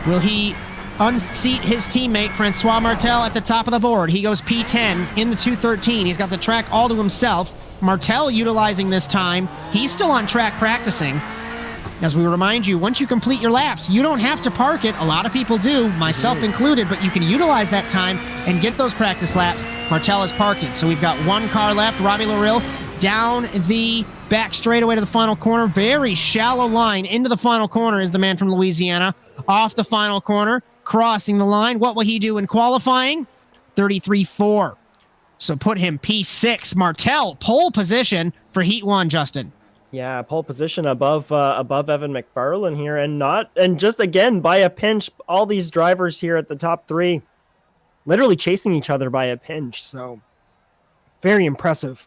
Will he unseat his teammate Francois Martel at the top of the board? He goes P10 in the 213. He's got the track all to himself. Martel utilizing this time. He's still on track practicing. As we remind you, once you complete your laps, you don't have to park it. A lot of people do, myself included, but you can utilize that time and get those practice laps. Martel has parked it. So we've got 1 car left. Robbie Larill down the back straightaway to the final corner. Very shallow line into the final corner is the man from Louisiana. Off the final corner, crossing the line. What will he do in qualifying? 33.4. So put him P6. Martel, pole position for Heat 1, Justin. Yeah, pole position above Evan McFarlane here, and just again by a pinch. All these drivers here at the top 3, literally chasing each other by a pinch. So very impressive.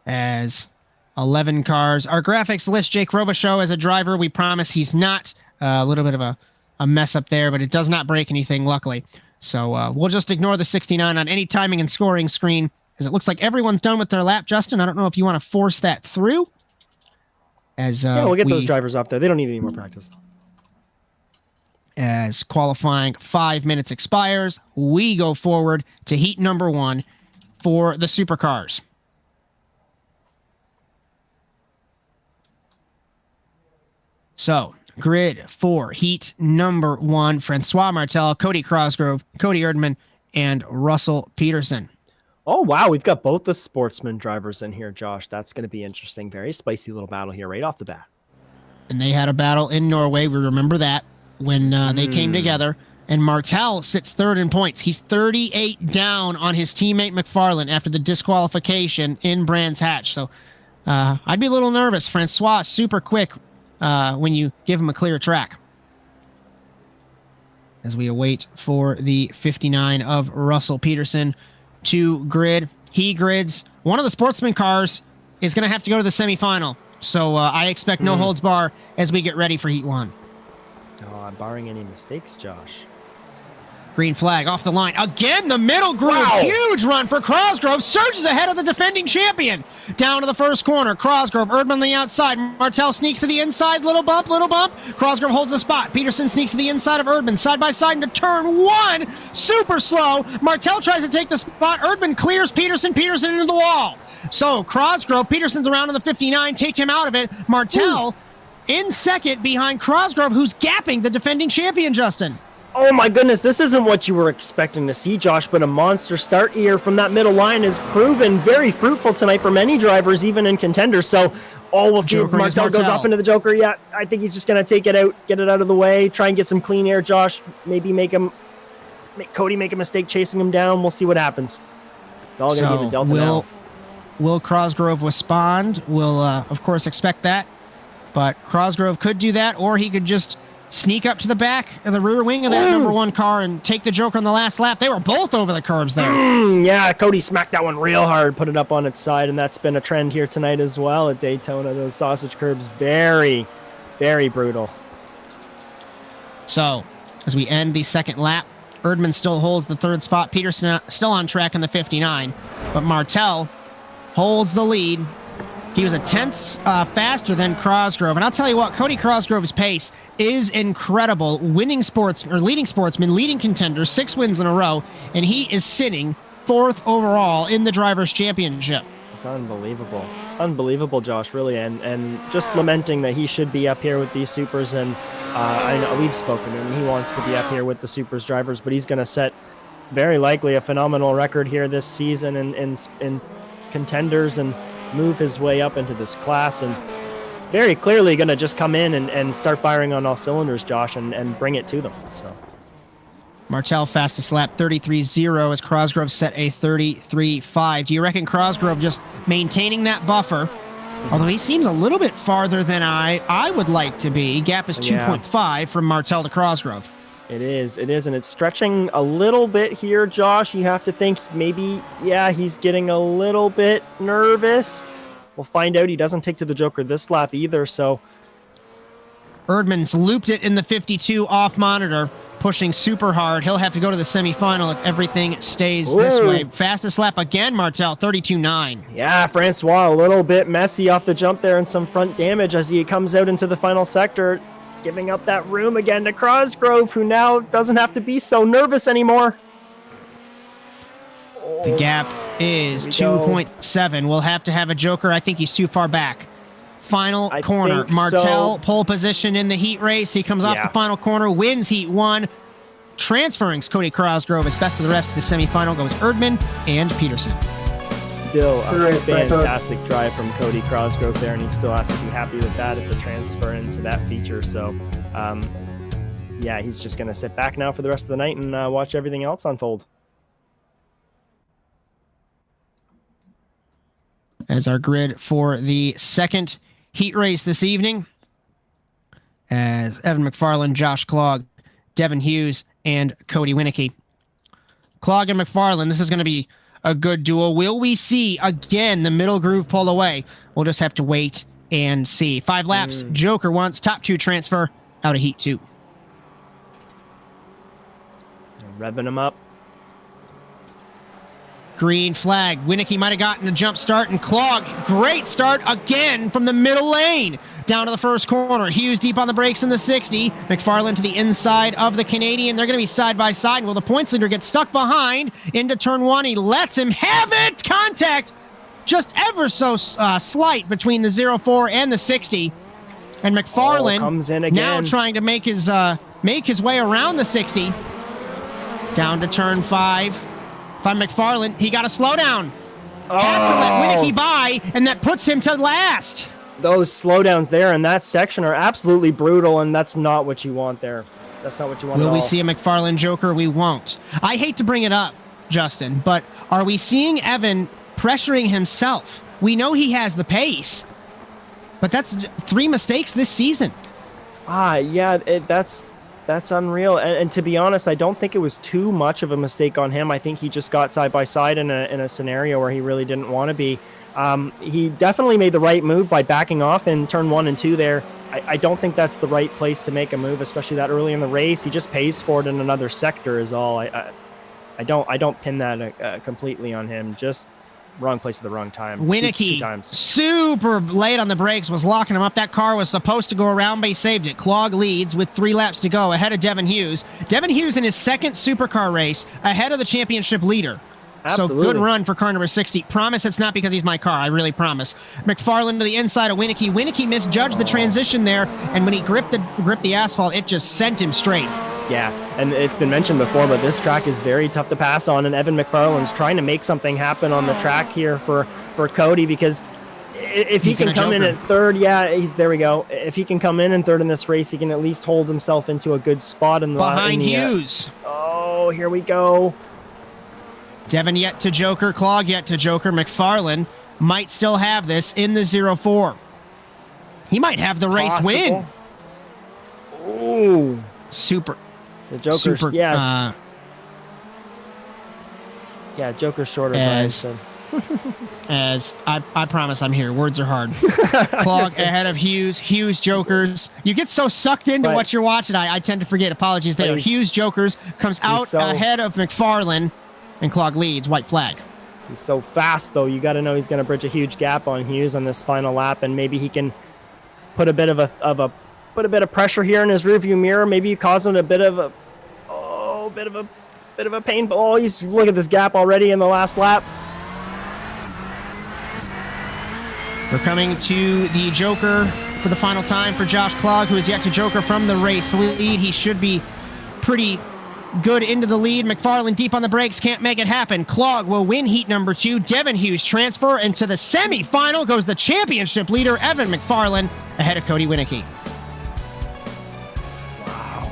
As 11 cars, our graphics list Jake Robichaud as a driver. We promise he's not. A little bit of a mess up there, but it does not break anything, luckily. So we'll just ignore the 69 on any timing and scoring screen, as it looks like everyone's done with their lap. Justin, I don't know if you want to force that through. As yeah, we'll get those drivers off there. They don't need any more practice. As qualifying 5 minutes expires, we go forward to heat number 1 for the supercars. So, Grid 4, heat number 1, Francois Martel, Cody Cosgrove, Cody Erdmann, and Russell Peterson. Oh, wow. We've got both the sportsman drivers in here, Josh. That's going to be interesting. Very spicy little battle here right off the bat. And they had a battle in Norway. We remember that when they came together. And Martel sits third in points. He's 38 down on his teammate McFarland after the disqualification in Brands Hatch. So I'd be a little nervous. Francois, super quick when you give him a clear track. As we await for the 59 of Russell Peterson to grid. He grids. One of the sportsman cars is going to have to go to the semifinal. So I expect no holds bar as we get ready for Heat 1. Oh, barring any mistakes, Josh. Green flag off the line. Again, the middle groove. Wow. Huge run for Cosgrove. Surges ahead of the defending champion. Down to the first corner. Cosgrove, Erdmann on the outside. Martel sneaks to the inside. Little bump, little bump. Cosgrove holds the spot. Peterson sneaks to the inside of Erdmann. Side by side into turn 1. Super slow. Martel tries to take the spot. Erdmann clears Peterson. Peterson into the wall. So Cosgrove, Peterson's around in the 59. Take him out of it. Martel in second behind Cosgrove, who's gapping the defending champion, Justin. Oh my goodness, this isn't what you were expecting to see, Josh, but a monster start here from that middle line has proven very fruitful tonight for many drivers, even in contenders. So, we'll see if Martel goes off into the Joker. Yeah, I think he's just going to take it out, get it out of the way, try and get some clean air, Josh. Maybe make Cody make a mistake chasing him down. We'll see what happens. It's all going to be the Delta now. Will Cosgrove respond? We'll, of course, expect that. But Cosgrove could do that, or he could just sneak up to the back of the rear wing of that number 1 car and take the Joker on the last lap. They were both over the curbs there. Yeah, Cody smacked that one real hard, put it up on its side, and that's been a trend here tonight as well at Daytona. Those sausage curbs, very, very brutal. So, as we end the second lap, Erdmann still holds the third spot. Peterson still on track in the 59, but Martel holds the lead. He was a tenth faster than Cosgrove. And I'll tell you what, Cody Cosgrove's pace is incredible. Leading sportsman, leading contender, 6 wins in a row, and he is sitting 4th overall in the Drivers' Championship. It's unbelievable. Unbelievable, Josh, really. And just lamenting that he should be up here with these supers. And I know we've spoken to him. He wants to be up here with the supers drivers, but he's going to set very likely a phenomenal record here this season in contenders and move his way up into this class, and very clearly going to just come in and start firing on all cylinders, Josh, and bring it to them. So Martel fastest lap 33.0 as Cosgrove set a 33.5. Do you reckon Cosgrove just maintaining that buffer? Although he seems a little bit farther than I would like to be. Gap is 2.5 from Martel to Cosgrove. It is, and it's stretching a little bit here, Josh. You have to think maybe, he's getting a little bit nervous. We'll find out. He doesn't take to the Joker this lap either, so. Erdmann's looped it in the 52 off monitor, pushing super hard. He'll have to go to the semifinal if everything stays this way. Fastest lap again, Martel, 32.9. Yeah, Francois, a little bit messy off the jump there and some front damage as he comes out into the final sector. Giving up that room again to Cosgrove, who now doesn't have to be so nervous anymore. The gap is 2.7. We'll have to have a Joker. I think he's too far back. Final corner. Martel, pole position in the heat race. He comes off the final corner, wins Heat 1. Transferring Cody Cosgrove as best of the rest of the semifinal goes Erdmann and Peterson. Still a fantastic drive from Cody Cosgrove there, and he still has to be happy with that. It's a transfer into that feature, so he's just going to sit back now for the rest of the night and watch everything else unfold. As our grid for the second heat race this evening, as Evan McFarland, Josh Clogg, Devin Hughes, and Cody Winicky. Clogg and McFarland, this is going to be a good duo. Will we see again the middle groove pull away? We'll just have to wait and see. 5 laps, Joker once, top 2 transfer out of Heat 2. Revving him up. Green flag. Winicky might have gotten a jump start, and Clogg, great start again from the middle lane. Down to the first corner. Hughes deep on the brakes in the 60. McFarland to the inside of the Canadian. They're going to be side by side. Will the points leader get stuck behind into turn 1? He lets him have it. Contact just ever so slight between the 04 and the 60. And McFarlane comes in now again. trying to make his way around the 60. Down to turn 5. If I'm McFarlane, he got a slowdown. Has to let Winicky by, and that puts him to last. Those slowdowns there in that section are absolutely brutal, and that's not what you want there. That's not what you want at all. Will we see a McFarlane Joker? We won't. I hate to bring it up, Justin, but are we seeing Evan pressuring himself? We know he has the pace, but that's 3 mistakes this season. Yeah, that's unreal. And to be honest, I don't think it was too much of a mistake on him. I think he just got side by side in a scenario where he really didn't want to be. He definitely made the right move by backing off in turn 1 and 2 there. I don't think that's the right place to make a move, especially that early in the race. He just pays for it in another sector is all. I don't pin that completely on him. Just wrong place at the wrong time. Winicky, two times. Super late on the brakes, was locking him up. That car was supposed to go around, but he saved it. Clog leads with 3 laps to go ahead of Devin Hughes. Devin Hughes in his 2nd supercar race ahead of the championship leader. Absolutely. So good run for car number 60. Promise it's not because he's my car. I really promise. McFarlane to the inside of Winicky. Winicky misjudged the transition there, and when he gripped the asphalt, it just sent him straight. Yeah, and it's been mentioned before, but this track is very tough to pass on, and Evan McFarlane's trying to make something happen on the track here for Cody, because if he can come in at 3rd, there we go. If he can come in 3rd in this race, he can at least hold himself into a good spot in the behind Hughes. Here we go. Devin yet to Joker, Clog yet to Joker. McFarlane might still have this in the 0-4. He might have the race win. Ooh. Super. The Joker's, yeah. Joker's shorter. As I promise I'm here. Words are hard. Clog ahead of Hughes. Hughes Jokers. You get so sucked into what you're watching, I tend to forget. Apologies there. Hughes Jokers comes out ahead of McFarlane, and Clog leads. White flag. He's so fast, though. You got to know he's going to bridge a huge gap on Hughes on this final lap, and maybe he can put a bit of pressure here in his rearview mirror. Maybe cause him a bit of a pain. Oh, he's look at this gap already in the last lap. We're coming to the Joker for the final time for Josh Clog, who is yet to Joker from the race lead. He should be pretty good into the lead. McFarlane deep on the brakes, can't make it happen. Clog will win heat number 2. Devin Hughes transfer, and to the semi-final goes the championship leader, Evan McFarlane, ahead of Cody Winicky. Wow.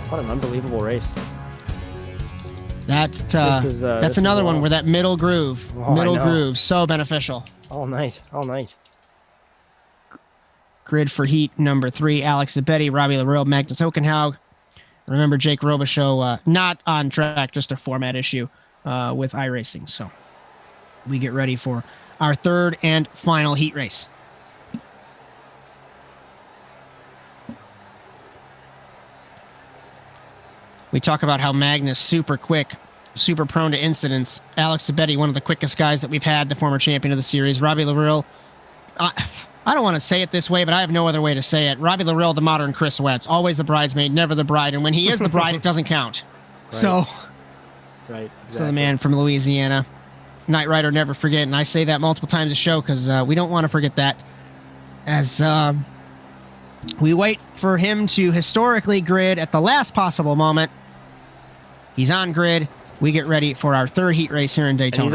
What an unbelievable race. That's another one where that middle groove, so beneficial. All night. Grid for heat number 3, Alex Zabetti, Robbie LaRoe, Magnus Okenhaug. Remember, Jake Robichaud, not on track, just a format issue with iRacing. So we get ready for our 3rd and final heat race. We talk about how Magnus super quick, super prone to incidents. Alex Zabetti, one of the quickest guys that we've had, the former champion of the series. Robbie LaRoe, I don't want to say it this way, but I have no other way to say it. Robbie LaRoe, the modern Chris Wetz, always the bridesmaid, never the bride, and when he is the bride, it doesn't count. Right. So, exactly. So the man from Louisiana, Knight Rider, never forget, and I say that multiple times a show because we don't want to forget that. As we wait for him to historically grid at the last possible moment, he's on grid. We get ready for our 3rd heat race here in Daytona. And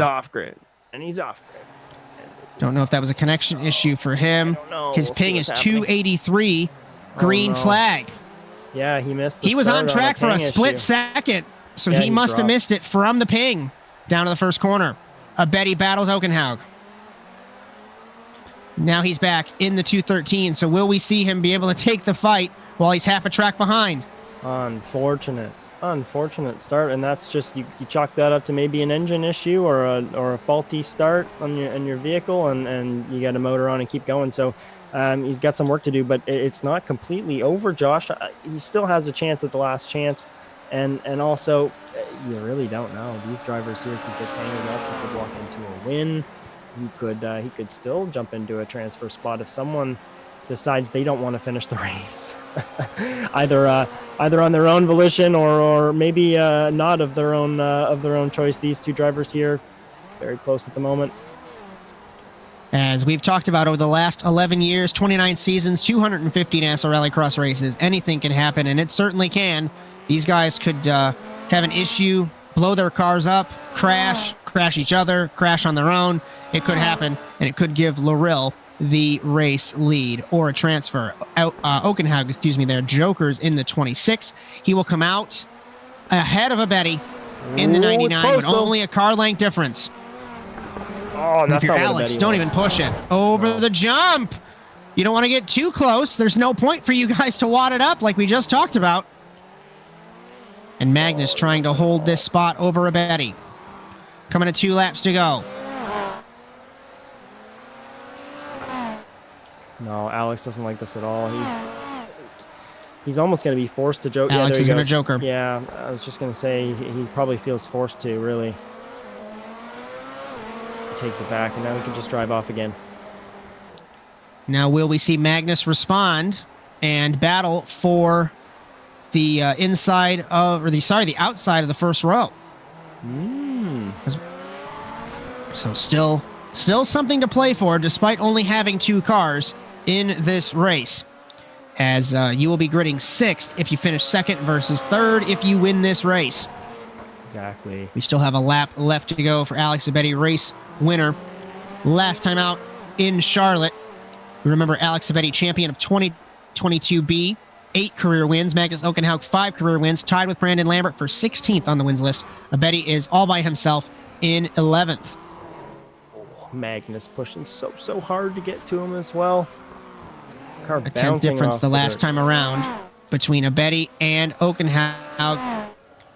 he's off grid. Don't know if that was a connection issue for him. His ping is 283. Green flag. Yeah, he missed. He was on track for a split second, so he must have missed it from the ping down to the first corner. Betty battles Okenhaug. Now he's back in the 213. So will we see him be able to take the fight while he's half a track behind? Unfortunate start, and that's just you chalk that up to maybe an engine issue or a faulty start on your vehicle, and you got a motor on and keep going. So he's got some work to do, but it's not completely over, Josh. He still has a chance at the last chance, and also you really don't know. These drivers here could get tangled up. He could walk into a win. He could still jump into a transfer spot if someone decides they don't want to finish the race. either on their own volition or maybe not of their own choice. These two drivers here very close at the moment. As we've talked about over the last 11 years, 29 seasons, 250 NASCAR Rallycross races, anything can happen, and it certainly can. These guys could have an issue, blow their cars up, crash each other, crash on their own. It could happen, and it could give Loril the race lead or a transfer. Okenhaug, their Joker's in the 26. He will come out ahead of Abedi in the 99, but only a car length difference. Oh, that's if you're not Alex, don't even push it. Over the jump. You don't want to get too close. There's no point for you guys to wad it up like we just talked about. And Magnus trying to hold this spot over Abedi. Coming to 2 laps to go. No, Alex doesn't like this at all. He's almost going to be forced to joke. Alex is going to joker. Yeah, I was just going to say he probably feels forced to, really. Takes it back, and now we can just drive off again. Now, will we see Magnus respond and battle for the outside of the first row? So still something to play for, despite only having 2 cars in this race. As you will be gridding 6th if you finish 2nd versus 3rd if you win this race. Exactly. We still have a lap left to go for Alex Abedi, race winner. Last time out in Charlotte. We remember Alex Abedi, champion of 2022B, 8 career wins. Magnus Okenhaug, 5 career wins, tied with Brandon Lambert for 16th on the wins list. Abedi is all by himself in 11th. Magnus pushing so hard to get to him as well. Car a 10th difference the last time around between Abedi and Okenhaug.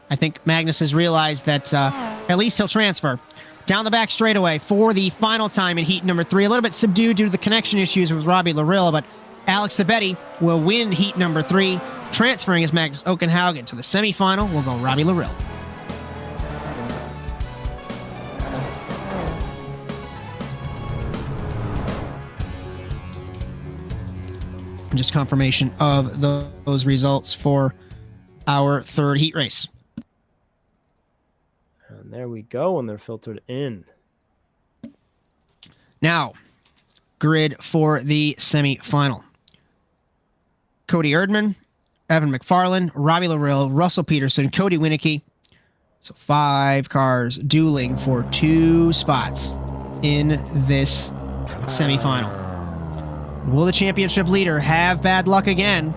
I think Magnus has realized that at least he'll transfer. Down the back straightaway for the final time in heat number 3. A little bit subdued due to the connection issues with Robbie Loril, but Alex Abedi will win heat number 3, transferring as Magnus Okenhaug into the semifinal. We'll go Robbie Loril. Just confirmation of those results for our 3rd heat race. And there we go, and they're filtered in. Now, grid for the semifinal. Cody Erdmann, Evan McFarland, Robbie Loril, Russell Peterson, Cody Winicky. So 5 cars dueling for 2 spots in this semifinal. Will the championship leader have bad luck again,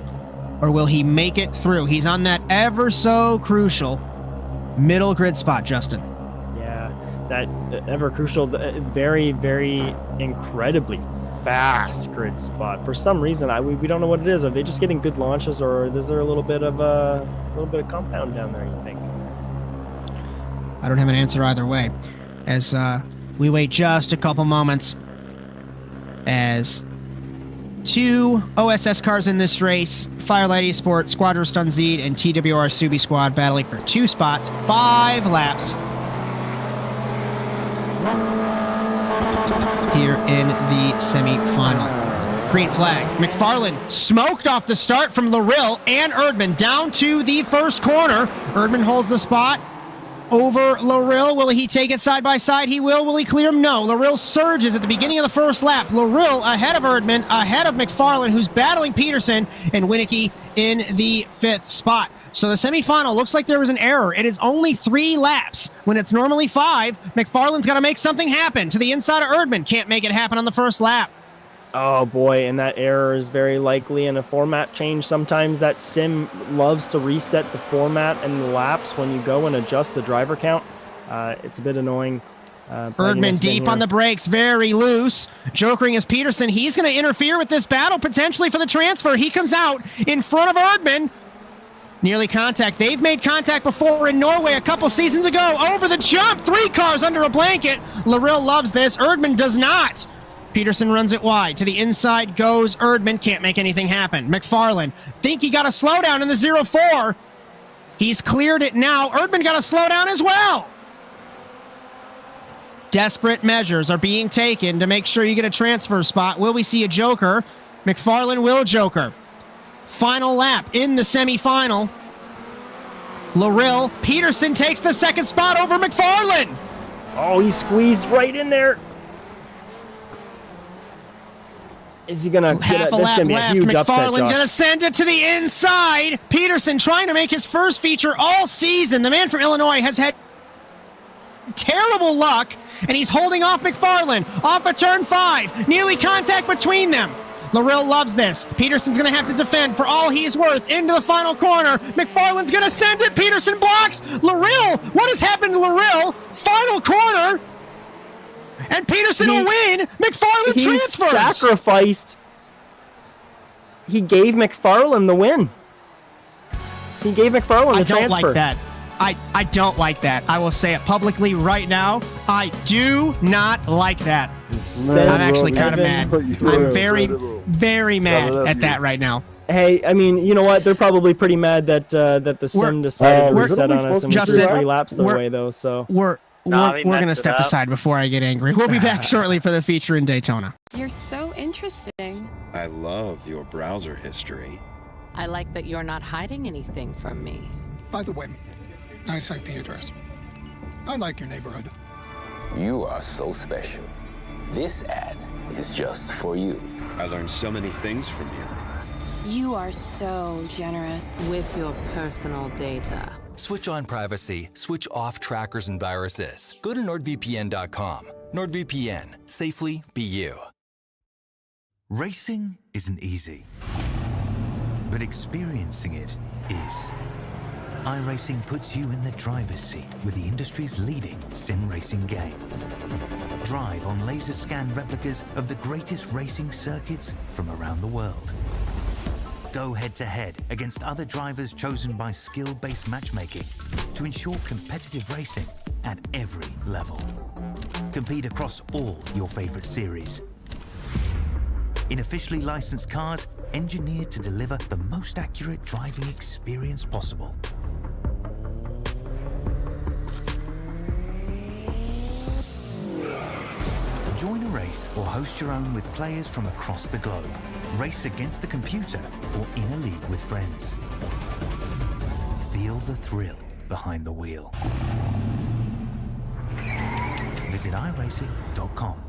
or will he make it through? He's on that ever so crucial middle grid spot, Justin. Yeah, that ever crucial, very, very incredibly fast grid spot. For some reason, we don't know what it is. Are they just getting good launches, or is there a little bit of compound down there, you think? I don't have an answer either way. As we wait just a couple moments, as 2 OSS cars in this race, Firelight Esports, Squadron Stunzed, and TWR Subi Squad battling for 2 spots, 5 laps here in the semi-final. Green flag. McFarland smoked off the start from Loril and Erdmann down to the first corner. Erdmann holds the spot over Loril. Will he take it side by side? He will. Will he clear him? No. Loril surges at the beginning of the first lap. Loril ahead of Erdmann, ahead of McFarland, who's battling Peterson, and Winicky in the 5th spot. So the semifinal looks like there was an error. It is only 3 laps when it's normally 5. McFarland's got to make something happen to the inside of Erdmann. Can't make it happen on the first lap. Oh boy, and that error is very likely in a format change. Sometimes that sim loves to reset the format and the laps when you go and adjust the driver count. It's a bit annoying. Erdmann deep on the brakes, very loose. Jokering as Peterson. He's going to interfere with this battle potentially for the transfer. He comes out in front of Erdmann. Nearly contact. They've made contact before in Norway a couple seasons ago. Over the jump. 3 cars under a blanket. Loril loves this. Erdmann does not. Peterson runs it wide. To the inside goes Erdmann. Can't make anything happen. McFarland. Think he got a slowdown in the 0-4. He's cleared it now. Erdmann got a slowdown as well. Desperate measures are being taken to make sure you get a transfer spot. Will we see a joker? McFarland will joker. Final lap in the semifinal. Loril. Peterson takes the 2nd spot over McFarland. Oh, he squeezed right in there. Is he gonna half a this is lap gonna be a left? huge upset, McFarland Josh. gonna send it to the inside. Peterson trying to make his first feature all season. The man from Illinois has had terrible luck, and he's holding off McFarland off of turn 5. Nearly contact between them. Larill loves this. Peterson's going to have to defend for all he's worth into the final corner. McFarland's going to send it. Peterson blocks. Larill, what has happened to Larill? Final corner. And Peterson will win. McFarland transfers. Sacrificed. He gave McFarland the win. He gave McFarland the transfer. I don't like that. I don't like that. I will say it publicly right now. I do not like that. I'm actually kind of mad. I'm very, very mad at that right now. Hey, I mean, you know what? They're probably pretty mad that the sim decided to reset on us and we threw 3 laps their way, though. So we're going to step aside before I get angry. We'll be back shortly for the feature in Daytona. You're so interesting. I love your browser history. I like that you're not hiding anything from me. By the way, nice IP address. I like your neighborhood. You are so special. This ad is just for you. I learned so many things from you. You are so generous. With your personal data. Switch on privacy, switch off trackers and viruses. Go to NordVPN.com. NordVPN, safely be you. Racing isn't easy, but experiencing it is. iRacing puts you in the driver's seat with the industry's leading sim racing game. Drive on laser scan replicas of the greatest racing circuits from around the world. Go head-to-head against other drivers chosen by skill-based matchmaking to ensure competitive racing at every level. Compete across all your favorite series. In officially licensed cars, engineered to deliver the most accurate driving experience possible. Join a race or host your own with players from across the globe. Race against the computer or in a league with friends. Feel the thrill behind the wheel. Visit iRacing.com.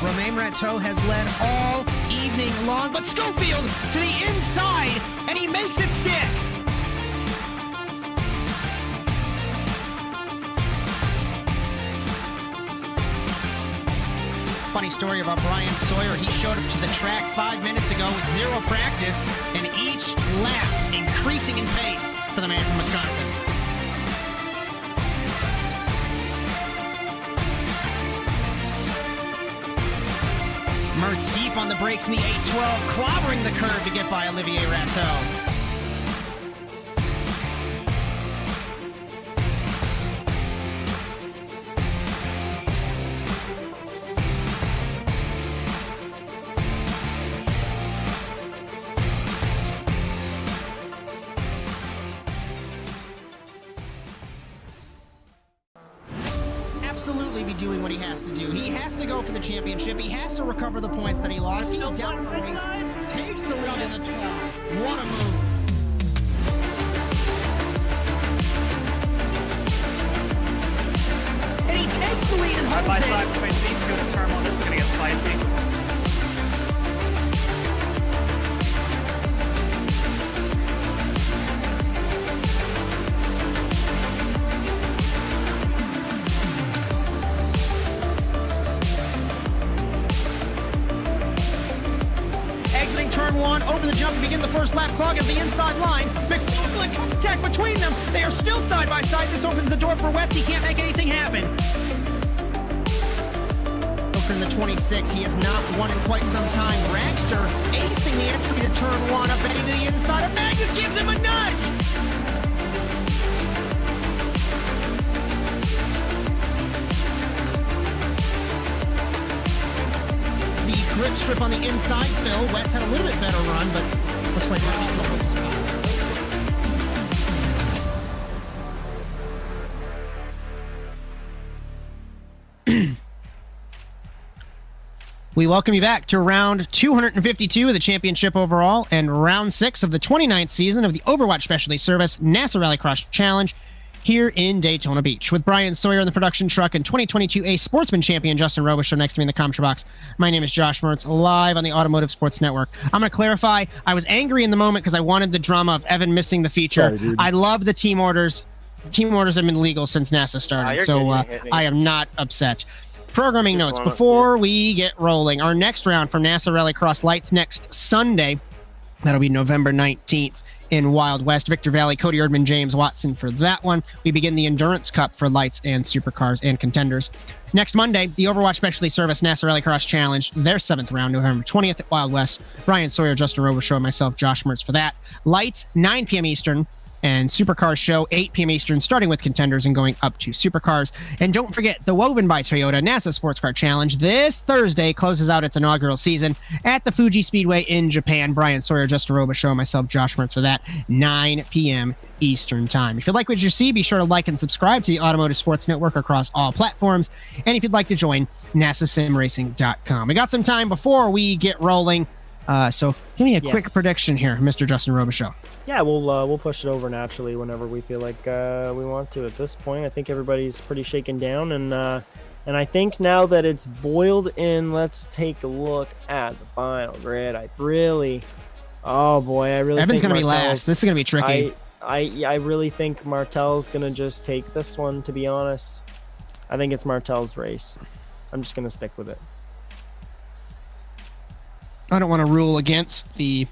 Romain Rateau has led all evening long, but Schofield to the inside, and he makes it stick. Funny story about Bryan Sawyer. He showed up to the track 5 minutes ago with 0 practice, and each lap increasing in pace for the man from Wisconsin. Mertz deep on the brakes in the 812, clobbering the curve to get by Olivier Rateau. Absolutely be doing what he has to do. He has to go for the championship. He has to recover the points that he lost. He's down the race, takes the lead in the 12. What a move. And he takes the lead and holds Side by side between these two in turn 1. This is going to get spicy. turn one, over the jump to begin the first lap. Clog at the inside line. McFarlane contact between them. They are still side by side. This opens the door for Wetz. He can't make anything happen. In the 26, he has not won in quite some time. Ragster acing the entry to turn one, up Betty to the inside. A Magnus gives him a nudge. The grip strip on the inside, Phil. Wetz had a little bit better run, but looks like Rocky's going to hold the spot. We welcome you back to round 252 of the championship overall and round 6 of the 29th season of the Overwatch Specialty Service NASA Rallycross Challenge here in Daytona Beach. With Bryan Sawyer in the production truck and 2022A Sportsman Champion Justin Robichaud next to me in the commentary box. My name is Josh Mertz, live on the Automotive Sports Network. I'm going to clarify, I was angry in the moment because I wanted the drama of Evan missing the feature. Sorry, I love the team orders. Team orders have been legal since NASA started, so I am not upset. Programming notes before we get rolling. Our next round from NASA Rallycross Lights next Sunday. That'll be November 19th in Wild West. Victor Valley, Cody, Erdmann, James Watson for that one. We begin the Endurance Cup for Lights and Supercars and Contenders. Next Monday, the Overwatch Specialty Service NASA Rallycross Challenge, their 7th round, November 20th at Wild West. Bryan Sawyer, Justin Robichaud, and myself, Josh Mertz for that. Lights, 9 p.m. Eastern. And Supercars show 8 p.m. Eastern, starting with Contenders and going up to Supercars. And don't forget, the Woven by Toyota NASA Sports Car Challenge this Thursday closes out its inaugural season at the Fuji Speedway in Japan. Bryan Sawyer, Justin Robichaud, and myself, Josh Mertz for that, 9 p.m. Eastern Time. If you like what you see, be sure to like and subscribe to the Automotive Sports Network across all platforms. And if you'd like to join, NASASimRacing.com. We got some time before we get rolling. So give me a quick prediction here, Mr. Justin Robichaud. Yeah, we'll push it over naturally whenever we feel like we want to. At this point, I think everybody's pretty shaken down, and I think now that it's boiled in, let's take a look at the final grid. Oh boy, I really Evan's think gonna be last. This is gonna be tricky. I really think Martel's gonna just take this one. To be honest, I think it's Martel's race. I'm just gonna stick with it. I don't want to rule against the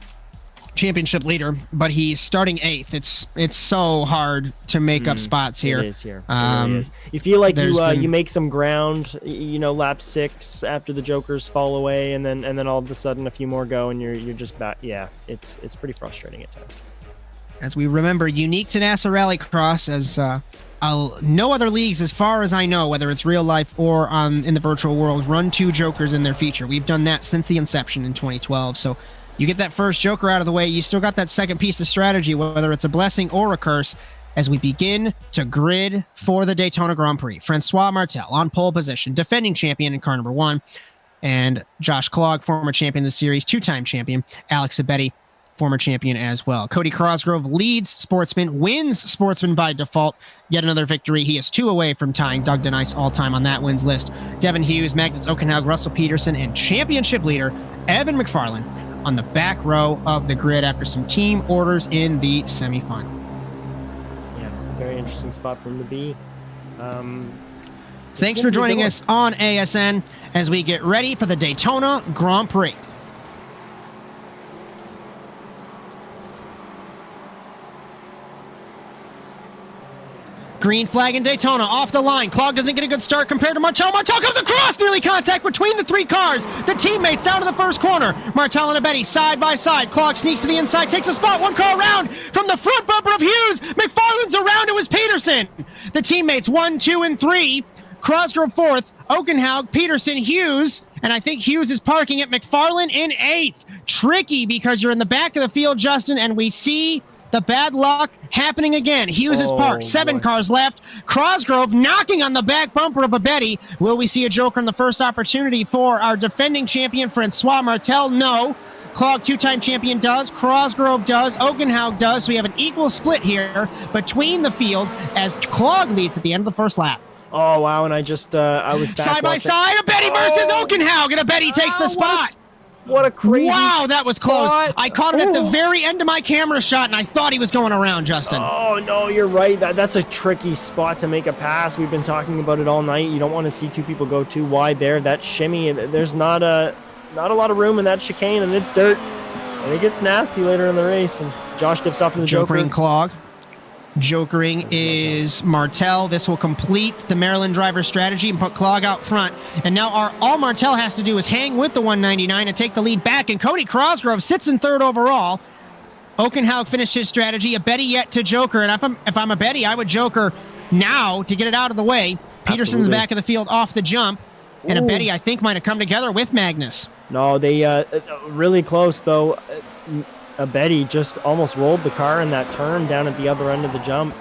championship leader, but he's starting 8th. It's so hard to make up spots here. It is here. It really is. You feel like you make some ground, lap 6 after the Jokers fall away, and then all of a sudden a few more go, and you're just back. Yeah, it's pretty frustrating at times. As we remember, unique to NASA Rallycross, as no other leagues, as far as I know, whether it's real life or in the virtual world, run 2 Jokers in their feature. We've done that since the inception in 2012. So you get that first Joker out of the way, you still got that second piece of strategy, whether it's a blessing or a curse, as we begin to grid for the Daytona Grand Prix. Francois Martel on pole position, defending champion in car number 1, and Josh Clog, former champion of the series, 2-time champion. Alex Abetti, former champion as well. Cody Crosgrove leads Sportsman, wins Sportsman by default. Yet another victory. He is 2 away from tying Doug DeNice all-time on that wins list. Devin Hughes, Magnus Okenhaug, Russell Peterson, and championship leader Evan McFarlane on the back row of the grid after some team orders in the semifinal. Yeah, very interesting spot for him to be. Thanks for joining us on ASN as we get ready for the Daytona Grand Prix. Green flag in Daytona, off the line. Clog doesn't get a good start compared to Martel. Martel comes across, nearly contact between the 3 cars. The teammates down to the first corner. Martel and Abetti side by side. Clog sneaks to the inside, takes a spot. 1 car around from the front bumper of Hughes. McFarlane's around, it was Peterson. The teammates 1, 2, and 3. Crosgrove 4th, Okenhaug, Peterson, Hughes. And I think Hughes is parking at McFarlane in 8th. Tricky because you're in the back of the field, Justin, and we see the bad luck happening again. Hughes is parked. 7 cars left. Crosgrove knocking on the back bumper of Abetti. Will we see a Joker in the first opportunity for our defending champion, Francois Martel? No. Clog, 2-time champion, does. Crosgrove does. Okenhaug does. So we have an equal split here between the field as Clog leads at the end of the first lap. Oh, wow. And I was back side by side. Abetti versus Okenhaug, and Abetti takes the spot. What a crazy Wow, that was close. I caught it at the very end of my camera shot, and I thought he was going around, Justin. Oh, no, you're right. That's a tricky spot to make a pass. We've been talking about it all night. You don't want to see 2 people go too wide there. That shimmy, there's not a lot of room in that chicane, and it's dirt. And it gets nasty later in the race, and Josh dips off in the Joker. Jokering Clog. Jokering is Martel. This will complete the Maryland driver strategy and put Clog out front. And now all Martel has to do is hang with the 199 and take the lead back. And Cody Crosgrove sits in third overall. Okenhaug finished his strategy. A Betty yet to Joker. And if I'm a Betty, I would Joker now to get it out of the way. Peterson in the back of the field off the jump. And a Betty, I think, might have come together with Magnus. No, they really close, though. A Betty just almost rolled the car in that turn down at the other end of the jump.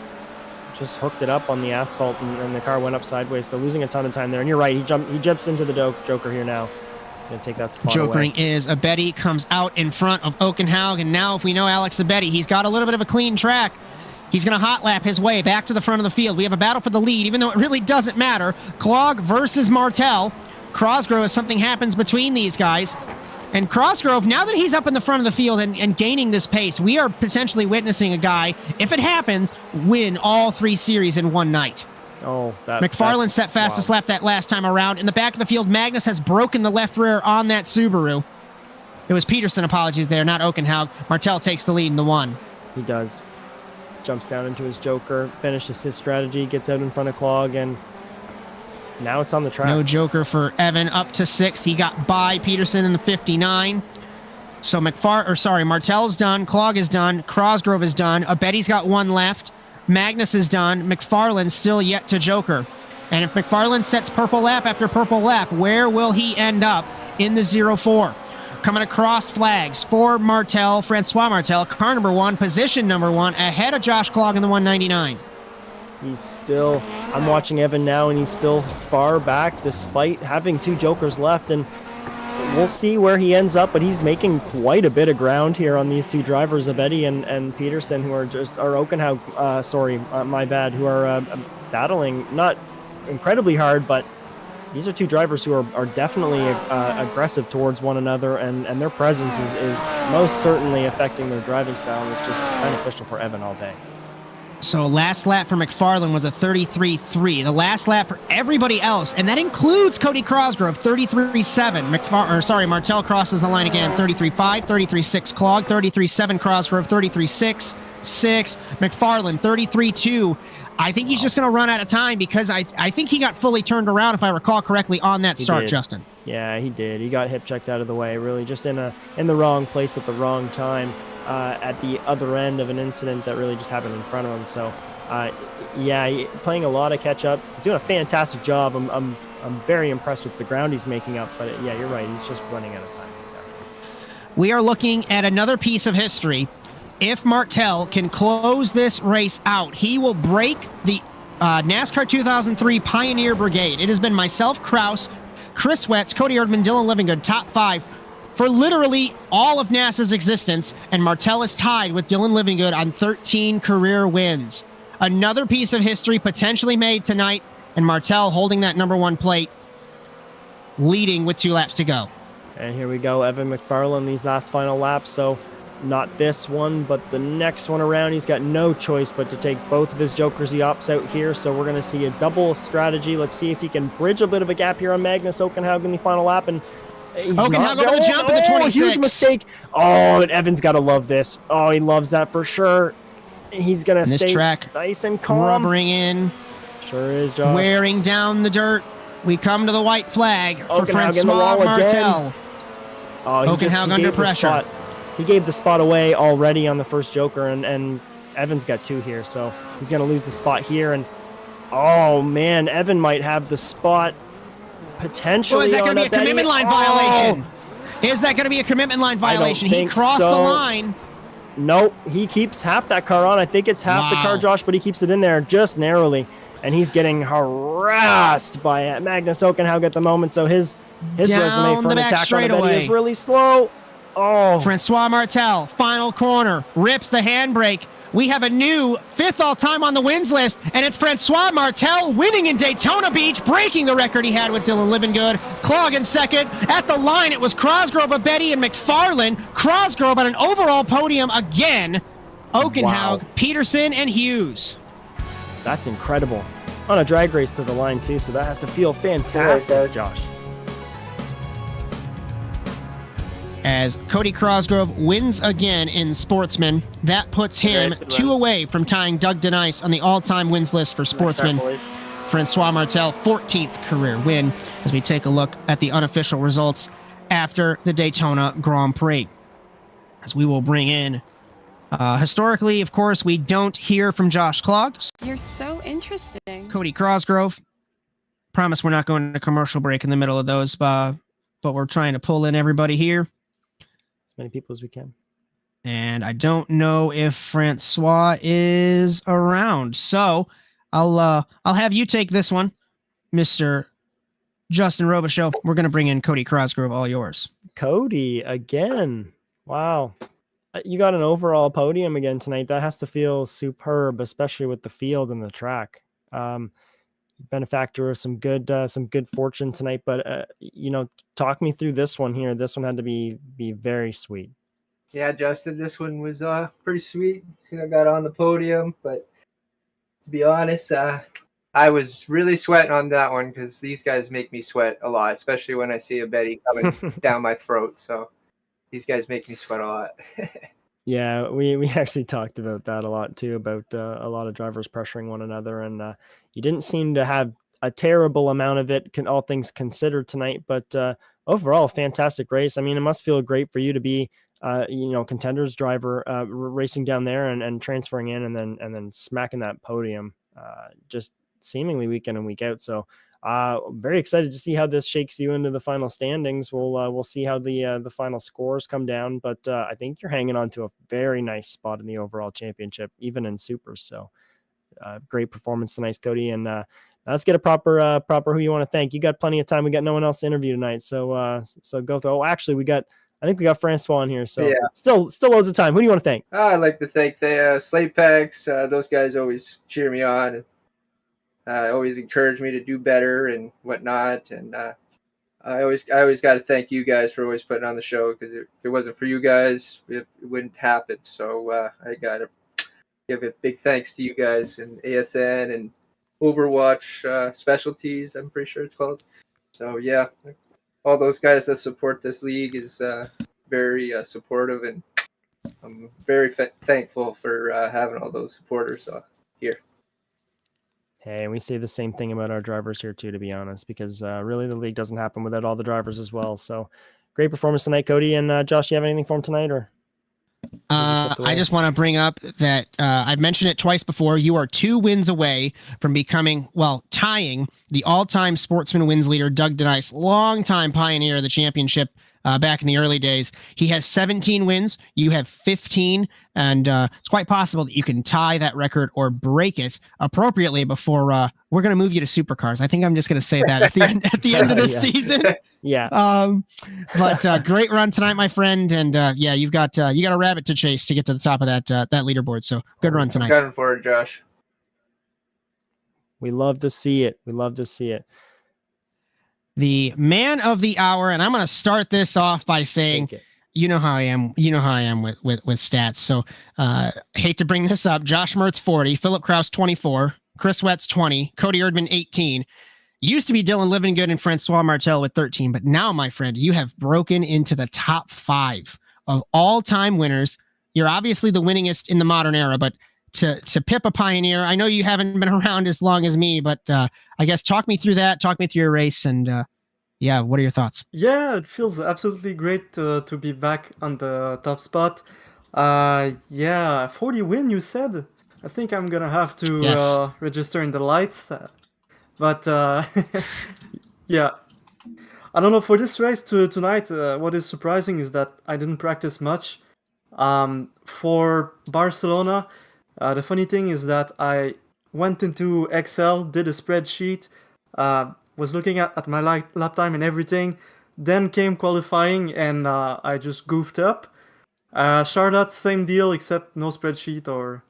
Just hooked it up on the asphalt, and the car went up sideways, so losing a ton of time there. And you're right, he jumps into the Joker here now. He's going to take that spot Jokering away. is a Betty, comes out in front of Okenhaug, and now if we know Alex Abetti, he's got a little bit of a clean track. He's going to hot lap his way back to the front of the field. We have a battle for the lead, even though it really doesn't matter. Clog versus Martel. Crosgrove, if something happens between these guys. And Crosgrove, now that he's up in the front of the field and gaining this pace, we are potentially witnessing a guy, if it happens, win all 3 series in one night. Oh, McFarland set fastest lap that last time around. In the back of the field, Magnus has broken the left rear on that Subaru. It was Peterson, apologies there, not Okenhaug. Martel takes the lead in the 1. He does. Jumps down into his Joker, finishes his strategy, gets out in front of Clog, and now it's on the track. No Joker for Evan up to 6th. He got by Peterson in the 59. So Martel's done. Clog is done. Crosgrove is done. Abetti's got 1 left. Magnus is done. McFarland still yet to Joker. And if McFarland sets purple lap after purple lap, where will he end up in the 0-4? Coming across flags for Martel, Francois Martel, car number 1, position number 1, ahead of Josh Clog in the 199. He's still, I'm watching Evan now, and he's still far back despite having 2 Jokers left, and we'll see where he ends up, but he's making quite a bit of ground here on these 2 drivers, Abetti and Peterson, who are Okenhaug, my bad, who are battling, not incredibly hard, but these are 2 drivers who are definitely aggressive towards one another, and their presence is most certainly affecting their driving style, and it's just beneficial for Evan all day. So last lap for McFarland was a 33.3. The last lap for everybody else, and that includes Cody Crosgrove, 33.7. Martel crosses the line again, 33.5, 33.6 Clog, 33.7 Crosgrove, 33.6, McFarland, 33.2. I think he's just going to run out of time because I think he got fully turned around, if I recall correctly, on that start, Justin. Yeah, he did. He got hip checked out of the way, really just in the wrong place at the wrong time. At the other end of an incident that really just happened in front of him. So, playing a lot of catch up, doing a fantastic job. I'm very impressed with the ground he's making up. But yeah, you're right. He's just running out of time. Exactly. We are looking at another piece of history. If Martel can close this race out, he will break the NASCAR 2003 Pioneer Brigade. It has been myself, Kraus, Chris Wetz, Cody Erdmann, Dylan Livingood, top 5 for literally all of NASA's existence, and Martel is tied with Dylan Livingood on 13 career wins. Another piece of history potentially made tonight, and Martel holding that number 1 plate, leading with 2 laps to go. And here we go, Evan McFarland, these last final laps. So not this one, but the next one around, he's got no choice but to take both of his Jokers. He opts out here, so we're going to see a double strategy. Let's see if he can bridge a bit of a gap here on Magnus Okenhaug in the final lap, and Okenhaug over the jump at the 26. Huge mistake. Oh, and Evan's got to love this. Oh, he loves that for sure. He's going to stay track, nice and calm. Rubbering in. Sure is, Josh. Wearing down the dirt. We come to the white flag for Francois Martel. Oh, Okenhaug under pressure. He gave the spot away already on the first Joker, and Evan's got 2 here, so he's going to lose the spot here. And oh, man, Evan might have the spot potentially. Is that going to be a commitment line violation? Is that going to be a commitment line violation? He crossed the line. Nope, he keeps half that car on. I think it's half the car, Josh, but he keeps it in there just narrowly. And he's getting harassed by Magnus Okenhaug at the moment, so his resume for an attack on Abetti is really slow. Oh. Francois Martel, final corner, rips the handbrake. We have a new 5th all-time on the wins list, and it's Francois Martel winning in Daytona Beach, breaking the record he had with Dylan Livingood. Clog in 2nd. At the line, it was Crosgrove, Abetti, and McFarland. Crosgrove on an overall podium again. Okenhaug, Peterson, and Hughes. That's incredible. On a drag race to the line, too, so that has to feel fantastic, Josh. as Cody Crosgrove wins again in Sportsman. That puts him 2 away from tying Doug DeNice on the all-time wins list for Sportsman. Francois Martel, 14th career win, as we take a look at the unofficial results after the Daytona Grand Prix. As we will bring in, historically, of course, we don't hear from Josh Clogg. You're so interesting. Cody Crosgrove. Promise we're not going to commercial break in the middle of those, but we're trying to pull in everybody here. As many people as we can. And I don't know if Francois is around. So I'll have you take this one, Mr. Justin Robichaud. We're going to bring in Cody Crosgrove, all yours. Cody, again. Wow. You got an overall podium again tonight. That has to feel superb, especially with the field and the track. Been a factor of some good fortune tonight, but talk me through this one here. This one had to be very sweet. Yeah, Justin, this one was pretty sweet. I got on the podium, but to be honest, I was really sweating on that one because these guys make me sweat a lot, especially when I see a Betty coming down my throat. So these guys make me sweat a lot. Yeah, we actually talked about that a lot too, about a lot of drivers pressuring one another, and you didn't seem to have a terrible amount of it, all things considered tonight, but overall, fantastic race. I mean, it must feel great for you to be, contenders driver racing down there and transferring in and then smacking that podium just seemingly week in and week out. So very excited to see how this shakes you into the final standings. We'll see how the final scores come down, but I think you're hanging on to a very nice spot in the overall championship, even in supers. So great performance tonight, Cody. And let's get a proper who you want to thank. You got plenty of time. We got no one else to interview tonight. So go through. Oh, actually, I think we got Francois in here. So yeah. Still loads of time. Who do you want to thank? I'd like to thank the Slate Packs. Those guys always cheer me on. Always encourage me to do better and whatnot. And I always got to thank you guys for always putting on the show, because if it wasn't for you guys, it wouldn't happen. So I got to give a big thanks to you guys and ASN and Overwatch Specialties, I'm pretty sure it's called. So yeah, all those guys that support this league is very supportive, and I'm very thankful for having all those supporters here. Hey, we say the same thing about our drivers here too, to be honest, because really the league doesn't happen without all the drivers as well. So great performance tonight, Cody. And Josh, you have anything for him tonight, or? I just want to bring up that I've mentioned it twice before. You are 2 wins away from tying the all-time sportsman wins leader, Doug DeNice, longtime pioneer of the championship back in the early days. He has 17 wins. You have 15, and it's quite possible that you can tie that record or break it appropriately before we're going to move you to supercars. I think I'm just going to say that at the end of the season. Yeah. But great run tonight, my friend, and you got a rabbit to chase to get to the top of that leaderboard. So good run tonight. I'm gunning for it, Josh. We love to see it. We love to see it. The man of the hour, and I'm going to start this off by saying, you know how I am. You know how I am with stats. So hate to bring this up. Josh Mertz 40, Philip Kraus 24, Chris Wetz 20, Cody Erdmann 18. Used to be Dylan Livingood and Francois Martel with 13, but now, my friend, you have broken into the top 5 of all-time winners. You're obviously the winningest in the modern era, but to pip a pioneer, I know you haven't been around as long as me, but I guess talk me through that. Talk me through your race, and what are your thoughts? Yeah, it feels absolutely great to be back on the top spot. 40 win, you said? I think I'm gonna have to register in the lights. But yeah, I don't know, for this race tonight, what is surprising is that I didn't practice much. For Barcelona, the funny thing is that I went into Excel, did a spreadsheet, was looking at my lap time and everything, then came qualifying, and I just goofed up. Charlotte, same deal, except no spreadsheet or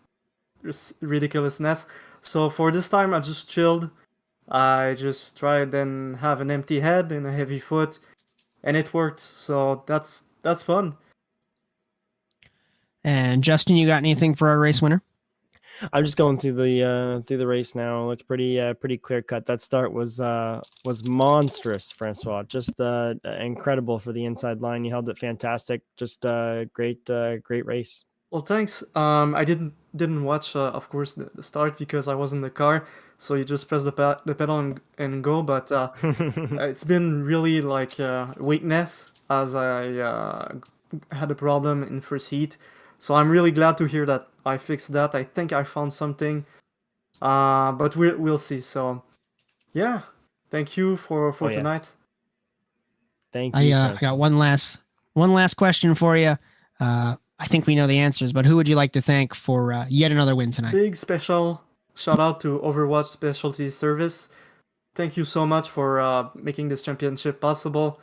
ridiculousness. So for this time, I just chilled. I just tried and have an empty head and a heavy foot, and it worked. So that's fun. And Justin, you got anything for our race winner? I'm just going through the race now. Looked pretty clear cut. That start was monstrous, Francois. Just incredible for the inside line. You held it fantastic. Just great race. Well, thanks. I didn't watch, of course, the start because I was in the car. So you just press the pedal and go. But it's been really like weakness as I had a problem in first heat. So I'm really glad to hear that I fixed that. I think I found something, but we'll see. So yeah, thank you for tonight. Thank you. I got one last question for you. I think we know the answers, but who would you like to thank for yet another win tonight? Big special shout out to Overwatch Specialty Service. Thank you so much for making this championship possible.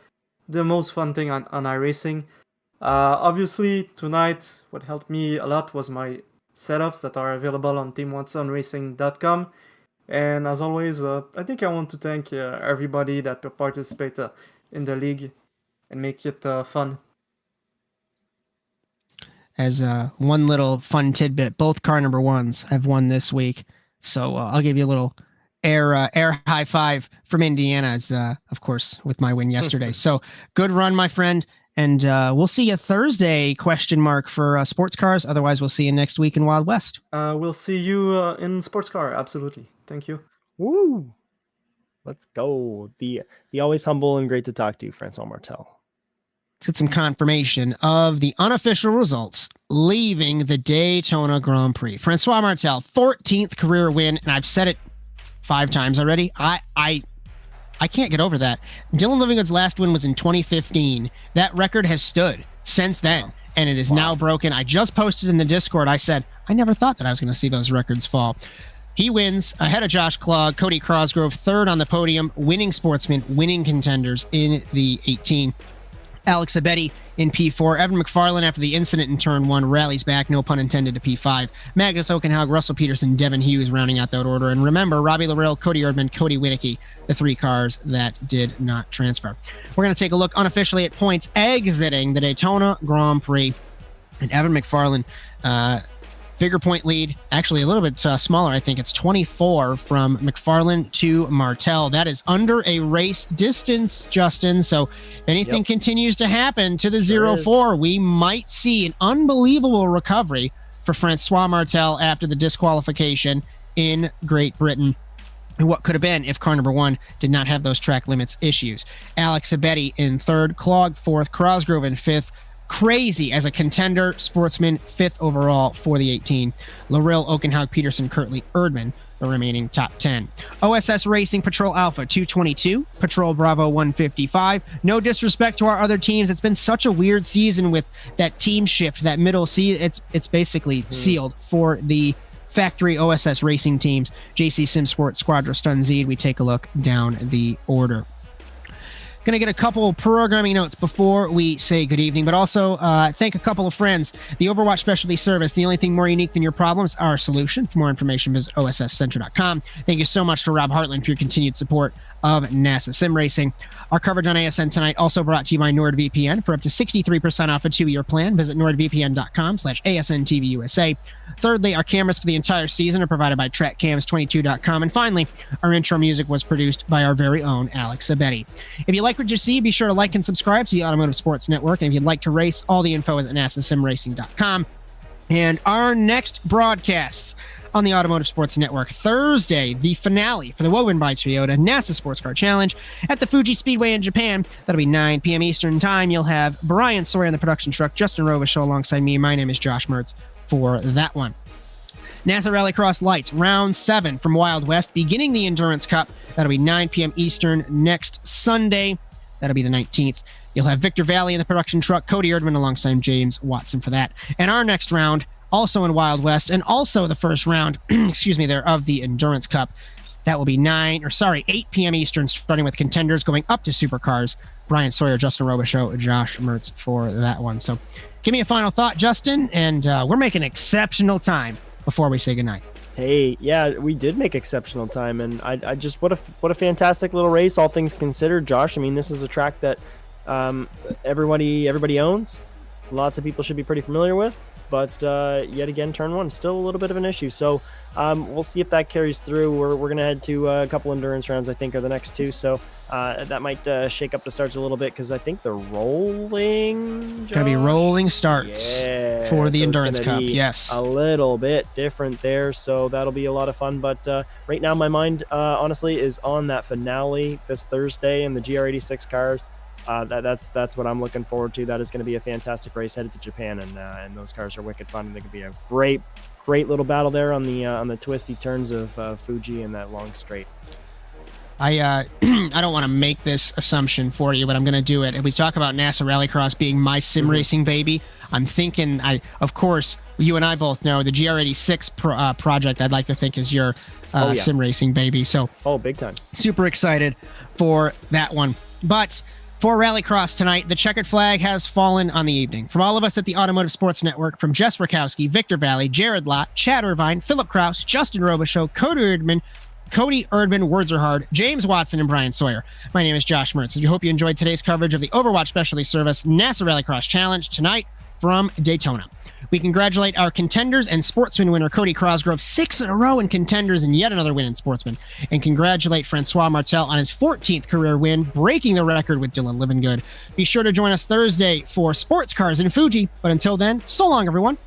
The most fun thing on iRacing. Obviously, tonight, what helped me a lot was my setups that are available on teamwhatsonracing.com. And as always, I think I want to thank everybody that participated in the league and make it fun. As one little fun tidbit, both car number ones have won this week. So I'll give you a little air high five from Indiana, as of course, with my win yesterday. So good run, my friend. And we'll see you Thursday, ? For sports cars. Otherwise, we'll see you next week in Wild West. We'll see you in sports car. Absolutely. Thank you. Woo! Let's go. The always humble and great to talk to, Francois Martel. Let's get some confirmation of the unofficial results leaving the Daytona Grand Prix. Francois Martel, 14th career win, and I've said it 5 times already. I can't get over that. Dylan Livingood's last win was in 2015. That record has stood since then, and it is now broken. I just posted in the Discord, I said, I never thought that I was going to see those records fall. He wins ahead of Josh Klug, Cody Crosgrove, third on the podium, winning sportsmen, winning contenders in the 18. Alex Abedi in P4. Evan McFarlane, after the incident in Turn 1, rallies back, no pun intended, to P5. Magnus Okenhaug, Russell Peterson, Devin Hughes rounding out that order. And remember, Robbie Lorel, Cody Erdmann, Cody Winicki, the 3 cars that did not transfer. We're going to take a look unofficially at points exiting the Daytona Grand Prix. And Evan McFarlane, bigger point lead, actually a little bit smaller. I think it's 24 from McFarlane to Martel. That is under a race distance, Justin. So if anything continues to happen to the 0-4, we might see an unbelievable recovery for Francois Martel after the disqualification in Great Britain. What could have been if car number 1 did not have those track limits issues. Alex Abedi in 3rd, Klog 4th, Crosgrove in 5th. Crazy as a contender, sportsman, 5th overall for the 18. Lorel, Okenhaug, Peterson, Kirtley, Erdmann, the remaining top 10. OSS Racing Patrol Alpha 222, Patrol Bravo 155. No disrespect to our other teams. It's been such a weird season with that team shift, that middle season. It's basically sealed for the factory OSS Racing teams. JC Sim Sport, Squadra Stun Zed. We take a look down the order. Going to get a couple programming notes before we say good evening, but also thank a couple of friends. The Overwatch Specialty Service, the only thing more unique than your problems, our solution. For more information, visit osscentral.com. Thank you so much to Rob Hartland for your continued support of NASA Sim Racing. Our coverage on ASN tonight also brought to you by NordVPN. For up to 63% off a 2-year plan, visit nordvpn.com/ASNTVUSA. Thirdly, our cameras for the entire season are provided by TrackCams22.com. And finally, our intro music was produced by our very own Alex Abedi. If you like what you see, be sure to like and subscribe to the Automotive Sports Network. And if you'd like to race, all the info is at NASASimRacing.com. And our next broadcasts on the Automotive Sports Network. Thursday, the finale for the Woven by Toyota NASA Sports Car Challenge at the Fuji Speedway in Japan. That'll be 9 p.m. Eastern Time. You'll have Bryan, Sawyer in the production truck, Justin Robichaud alongside me. My name is Josh Mertz for that one. NASA Rallycross Lights, Round 7 from Wild West, beginning the Endurance Cup. That'll be 9 p.m. Eastern next Sunday. That'll be the 19th. You'll have Victor Valley in the production truck, Cody Erdmann alongside James Watson for that. And our next round, also in Wild West, and also the first round, of the Endurance Cup. That will be 8 p.m. Eastern, starting with contenders going up to supercars. Bryan, Sawyer, Justin Robichaud, Josh Mertz for that one. So give me a final thought, Justin, and we're making exceptional time before we say goodnight. Hey, yeah, we did make exceptional time, and I just what a fantastic little race, all things considered, Josh. I mean, this is a track that everybody owns. Lots of people should be pretty familiar with. but yet again, turn one still a little bit of an issue. So we'll see if that carries through. We're going to head to a couple endurance rounds, I think, are the next two. So that might shake up the starts a little bit, because I think they're rolling. Going to be rolling starts for the Endurance Cup. Yes. A little bit different there. So that'll be a lot of fun. But right now, my mind, honestly, is on that finale this Thursday in the GR86 cars. That's what I'm looking forward to. That is going to be a fantastic race headed to Japan, and those cars are wicked fun. They could be a great little battle there on the twisty turns of Fuji and that long straight. I don't want to make this assumption for you, but I'm going to do it. If we talk about NASA Rallycross being my sim racing baby, I'm thinking, of course, you and I both know the GR86 project, I'd like to think, is your sim racing baby. So, big time. Super excited for that one. But for Rallycross tonight, the checkered flag has fallen on the evening. From all of us at the Automotive Sports Network, from Jess Rakowski, Victor Valley, Jared Lott, Chad Irvine, Philip Kraus, Justin Robichaud, Cody Erdmann, words are hard, James Watson, and Bryan Sawyer. My name is Josh Mertz, and I hope you enjoyed today's coverage of the Overwatch Specialty Service NASA Rallycross Challenge tonight from Daytona. We congratulate our contenders and sportsman winner Cody Crosgrove, 6 in a row in contenders and yet another win in sportsman, and congratulate Francois Martel on his 14th career win, breaking the record with Dylan Livingood. Be sure to join us Thursday for sports cars in Fuji, but until then, so long everyone.